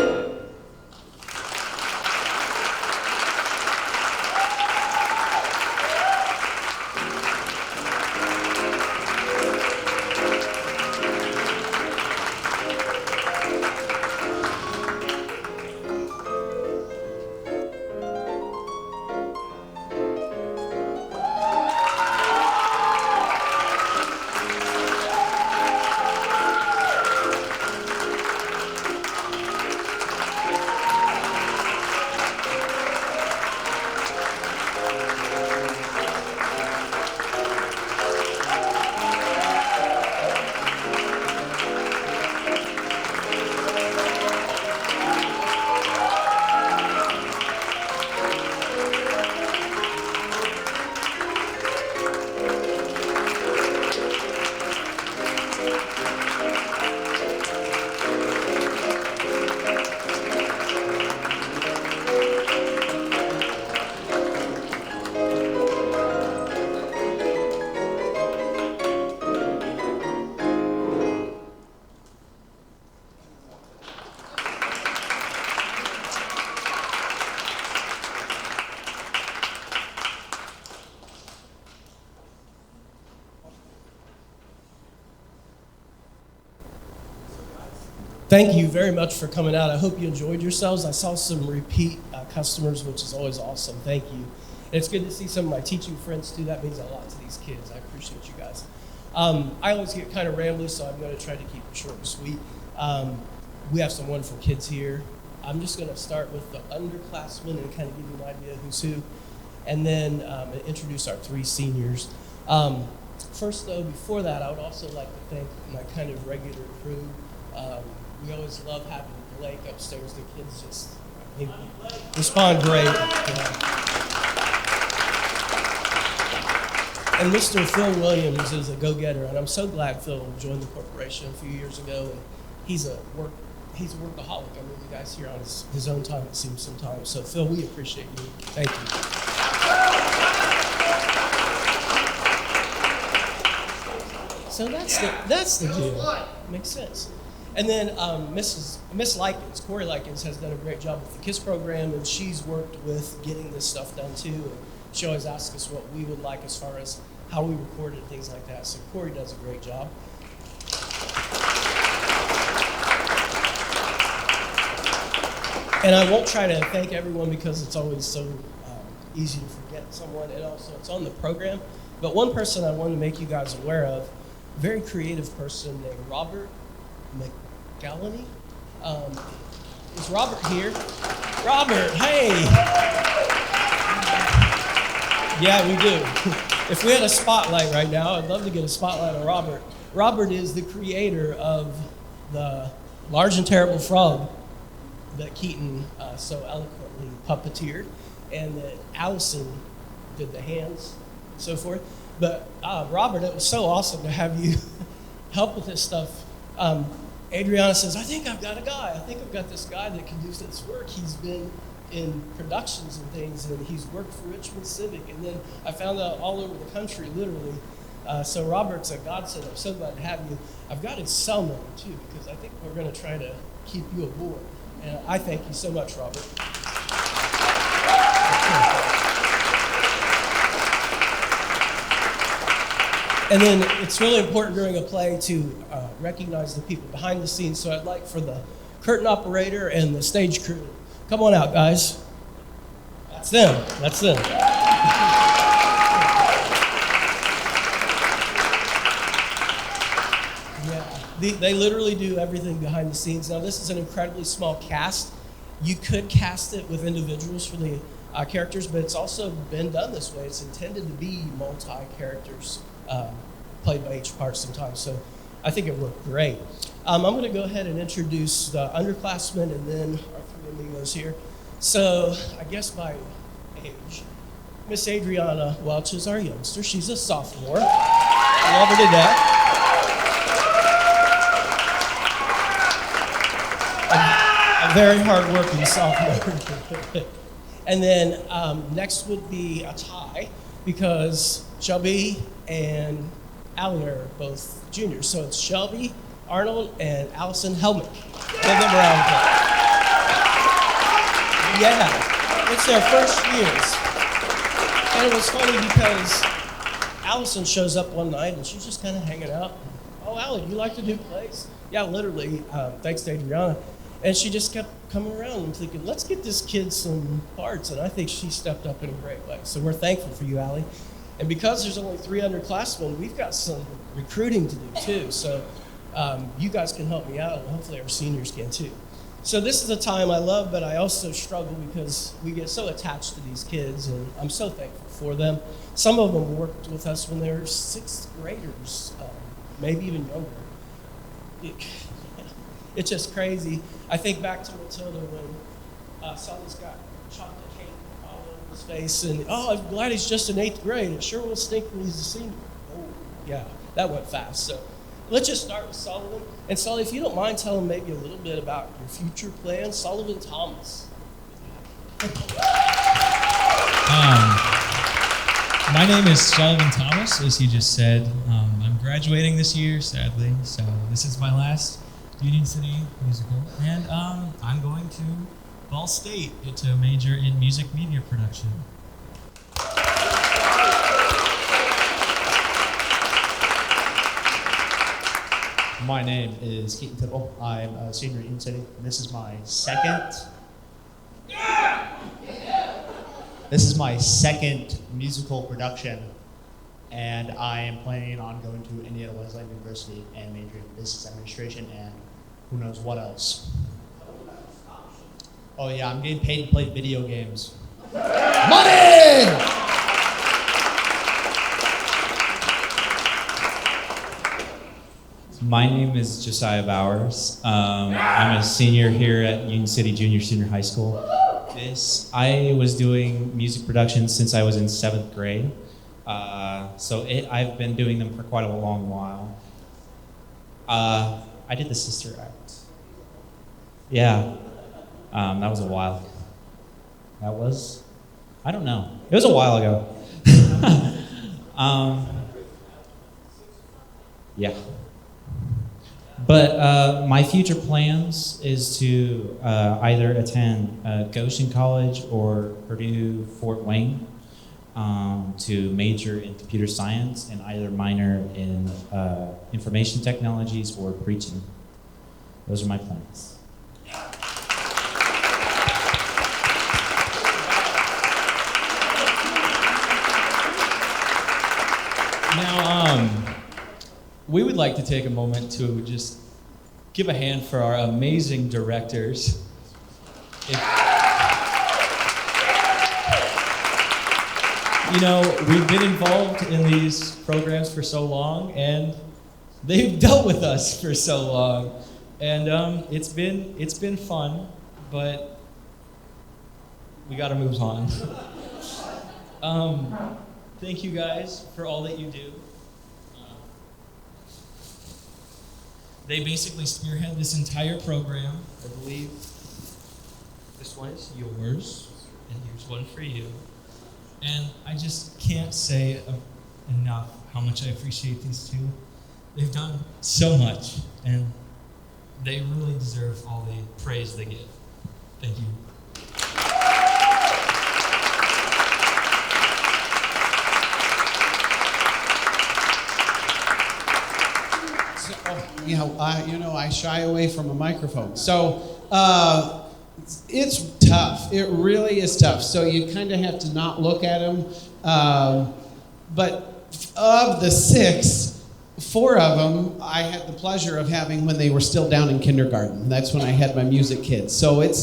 [SPEAKER 11] Thank you very much for coming out. I hope you enjoyed yourselves. I saw some repeat customers, which is always awesome. Thank you. And it's good to see some of my teaching friends too. That means a lot to these kids. I appreciate you guys. I always get kind of rambly, so I'm going to try to keep it short and sweet. We have some wonderful kids here. I'm just going to start with the underclassmen and kind of give you an idea of who's who, and then introduce our three seniors. First, though, before that, I would also like to thank my kind of regular crew. We always love having Blake upstairs. The kids just respond great. And Mr. Phil Williams is a go-getter, and I'm so glad Phil joined the corporation a few years ago. And he's a workaholic. I mean, you guys here on his own time, it seems sometimes. So Phil, we appreciate you. Thank you. So that's the deal. Makes sense. And then Miss Likens, Corey Likens, has done a great job with the KISS program, and she's worked with getting this stuff done too. And she always asks us what we would like as far as how we record it and things like that. So Corey does a great job. And I won't try to thank everyone because it's always so easy to forget someone, and also it's on the program. But one person I wanted to make you guys aware of, very creative person named Robert McGallany. Is Robert here? Robert, hey! Yeah, we do. If we had a spotlight right now, I'd love to get a spotlight on Robert. Robert is the creator of the Large and Terrible Frog that Keaton so eloquently puppeteered, and that Allison did the hands and so forth. But Robert, it was so awesome to have you help with this stuff. Adriana says, I think I've got a guy. I think I've got this guy that can do this work. He's been in productions and things, and he's worked for Richmond Civic. And then I found out all over the country, literally. So Robert's a godsend. I'm so glad to have you. I've got his cell number, too, because I think we're going to try to keep you aboard. And I thank you so much, Robert. And then it's really important during a play to recognize the people behind the scenes. So I'd like for the curtain operator and the stage crew, come on out, guys. That's them. That's them. Yeah, they literally do everything behind the scenes. Now, this is an incredibly small cast. You could cast it with individuals for the characters, but it's also been done this way. It's intended to be multi-characters. Played by each part sometimes, so I think it worked great. I'm going to go ahead and introduce the underclassmen and then our three amigos here. So I guess by age, Miss Adriana Welch is our youngster. She's a sophomore. I love her to death. A very hard-working sophomore. And then next would be a tie because Shelby and Allie are both juniors. So it's Shelby, Arnold, and Allison Helmick. Give them a round of applause. Yeah, it's their first years. And it was funny because Allison shows up one night and she's just kind of hanging out. Oh, Allie, you like to do plays? Yeah, literally, thanks to Adriana. And she just kept coming around and thinking, let's get this kid some parts. And I think she stepped up in a great way. So we're thankful for you, Allie. And because there's only 3 underclassmen, we've got some recruiting to do too. So you guys can help me out, and hopefully our seniors can too. So this is a time I love, but I also struggle because we get so attached to these kids, and I'm so thankful for them. Some of them worked with us when they were 6th graders, maybe even younger. It's just crazy. I think back to Matilda when Sully's got chocolate cake all over his face, and I'm glad he's just in 8th grade. It sure will stink when he's a senior. Oh, yeah, that went fast. So let's just start with Sullivan. And Sully, if you don't mind telling maybe a little bit about your future plans, Sullivan Thomas.
[SPEAKER 12] My name is Sullivan Thomas, as he just said. I'm graduating this year, sadly, so this is my last Union City musical, and I'm going to Ball State to major in music media production.
[SPEAKER 13] My name is Keaton Tipple. I'm a senior at Union City, and this is my second musical production, and I am planning on going to Indiana Wesleyan University and majoring in business administration and who knows what else. Oh yeah, I'm getting paid to play video games. Money!
[SPEAKER 14] My name is Josiah Bowers. I'm a senior here at Union City Senior High School. I was doing music production since I was in 7th grade. I've been doing them for quite a long while. I did the Sister Act. Yeah, that was a while ago. I don't know. It was a while ago. Yeah. But my future plans is to either attend Goshen College or Purdue Fort Wayne to major in computer science and either minor in information technologies or preaching. Those are my plans.
[SPEAKER 3] Now, we would like to take a moment to just give a hand for our amazing directors. You know, we've been involved in these programs for so long, and they've dealt with us for so long, and it's been fun, but we got to move on. Thank you guys for all that you do. They basically spearhead this entire program. I believe this one is yours, and here's one for you. And I just can't say enough how much I appreciate these two. They've done so much, and they really deserve all the praise they get. Thank you.
[SPEAKER 15] I shy away from a microphone. So it's tough. It really is tough. So you kind of have to not look at them. But of the 6, 4 of them I had the pleasure of having when they were still down in kindergarten. That's when I had my music kids. So it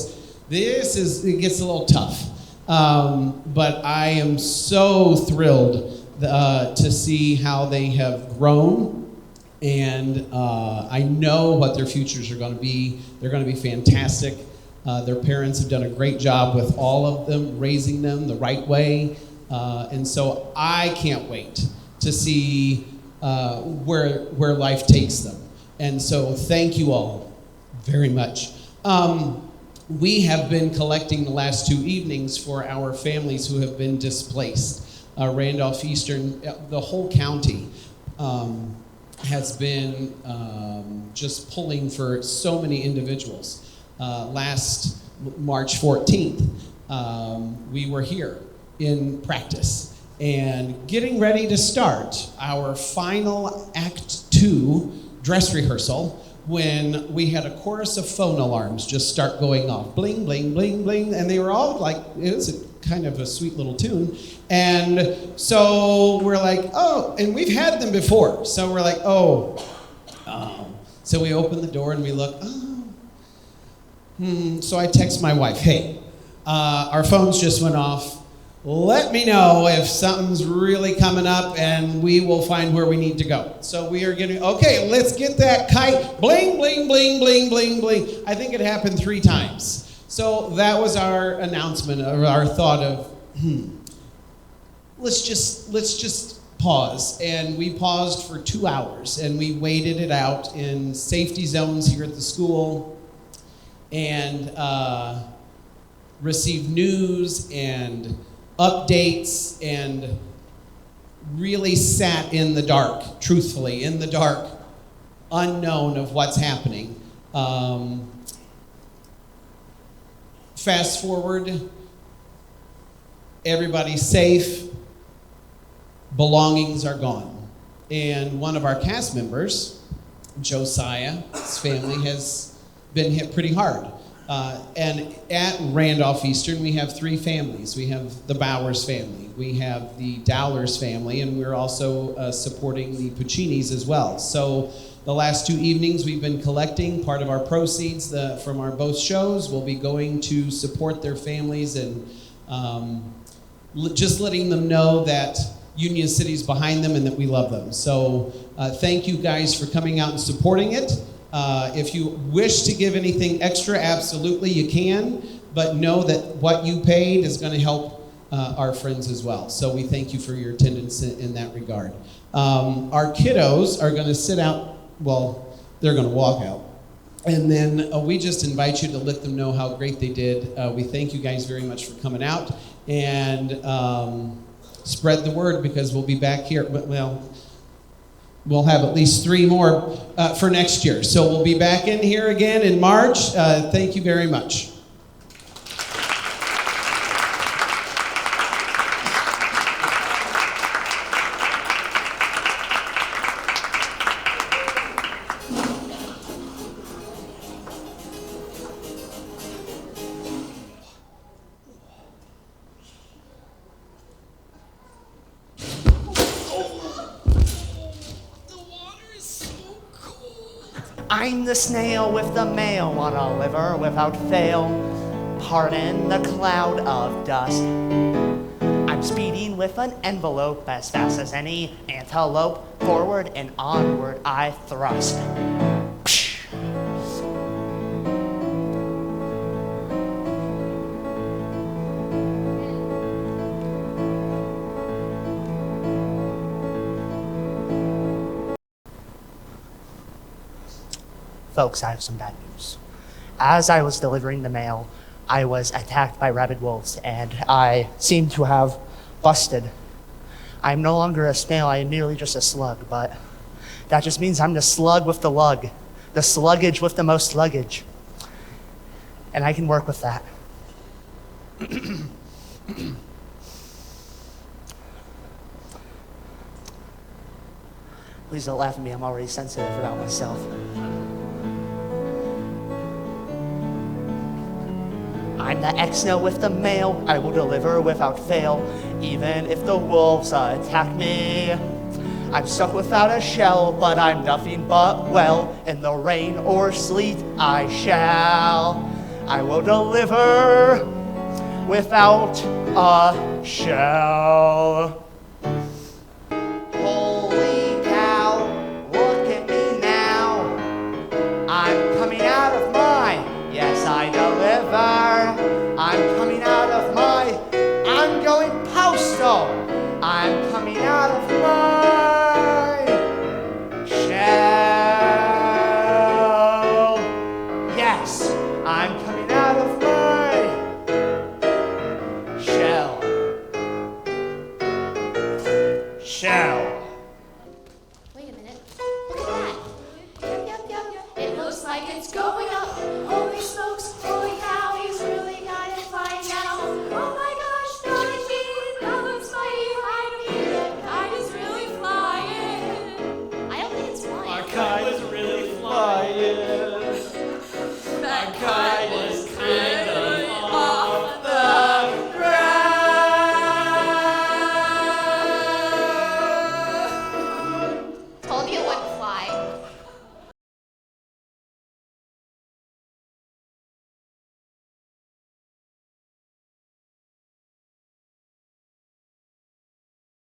[SPEAKER 15] gets a little tough. But I am so thrilled to see how they have grown. And I know what their futures are going to be. They're going to be fantastic. Their parents have done a great job with all of them, raising them the right way. And so I can't wait to see where life takes them. And so thank you all very much. We have been collecting the last 2 evenings for our families who have been displaced. Randolph Eastern, the whole county, has been just pulling for so many individuals. Last March 14th, we were here in practice and getting ready to start our final Act 2 dress rehearsal when we had a chorus of phone alarms just start going off. Bling, bling, bling, bling. And they were all like, it was kind of a sweet little tune. And so we're like, oh, and we've had them before. So we're like, oh. So we open the door and we look, So I text my wife, hey, our phones just went off. Let me know if something's really coming up and we will find where we need to go. So we are getting, okay, let's get that kite. Bling, bling, bling, bling, bling, bling. I think it happened 3 times. So that was our announcement, or our thought of, let's just pause. And we paused for 2 hours and we waited it out in safety zones here at the school and received news and updates and really sat in the dark, truthfully, in the dark, unknown of what's happening. Fast forward, everybody's safe, belongings are gone. And one of our cast members, Josiah, his family has been hit pretty hard. And at Randolph Eastern, we have 3 families. We have the Bowers family, we have the Dowlers family, and we're also supporting the Puccinis as well. So the last 2 evenings, we've been collecting part of our proceeds from our both shows. We'll be going to support their families and just letting them know that Union City's behind them and that we love them. So thank you guys for coming out and supporting it. If you wish to give anything extra, absolutely you can, but know that what you paid is going to help our friends as well. So we thank you for your attendance in that regard. Our kiddos are going to sit out, well, they're going to walk out. And then we just invite you to let them know how great they did. We thank you guys very much for coming out, and spread the word because we'll be back here. Well, we'll have at least 3 more for next year. So we'll be back in here again in March. Thank you very much.
[SPEAKER 8] I'm the snail with the mail on a liver without fail. Pardon the cloud of dust. I'm speeding with an envelope as fast as any antelope. Forward and onward I thrust. Folks, I have some bad news. As I was delivering the mail, I was attacked by rabid wolves, and I seem to have busted. I'm no longer a snail, I am merely just a slug, but that just means I'm the slug with the lug, the sluggage with the most luggage. And I can work with that. Please don't laugh at me, I'm already sensitive about myself. I'm the X-Snail with the mail, I will deliver without fail, even if the wolves attack me. I'm stuck without a shell, but I'm nothing but well, in the rain or sleet I shall. I will deliver without a shell. Holy cow, look at me now. I'm coming out of my, yes I deliver. I'm coming out of my, I'm going postal. I'm coming out of my shell. Yes, I'm coming out of my shell. Shell.
[SPEAKER 5] Wait a minute. Look at that. Yep. It looks like it's going up. Oh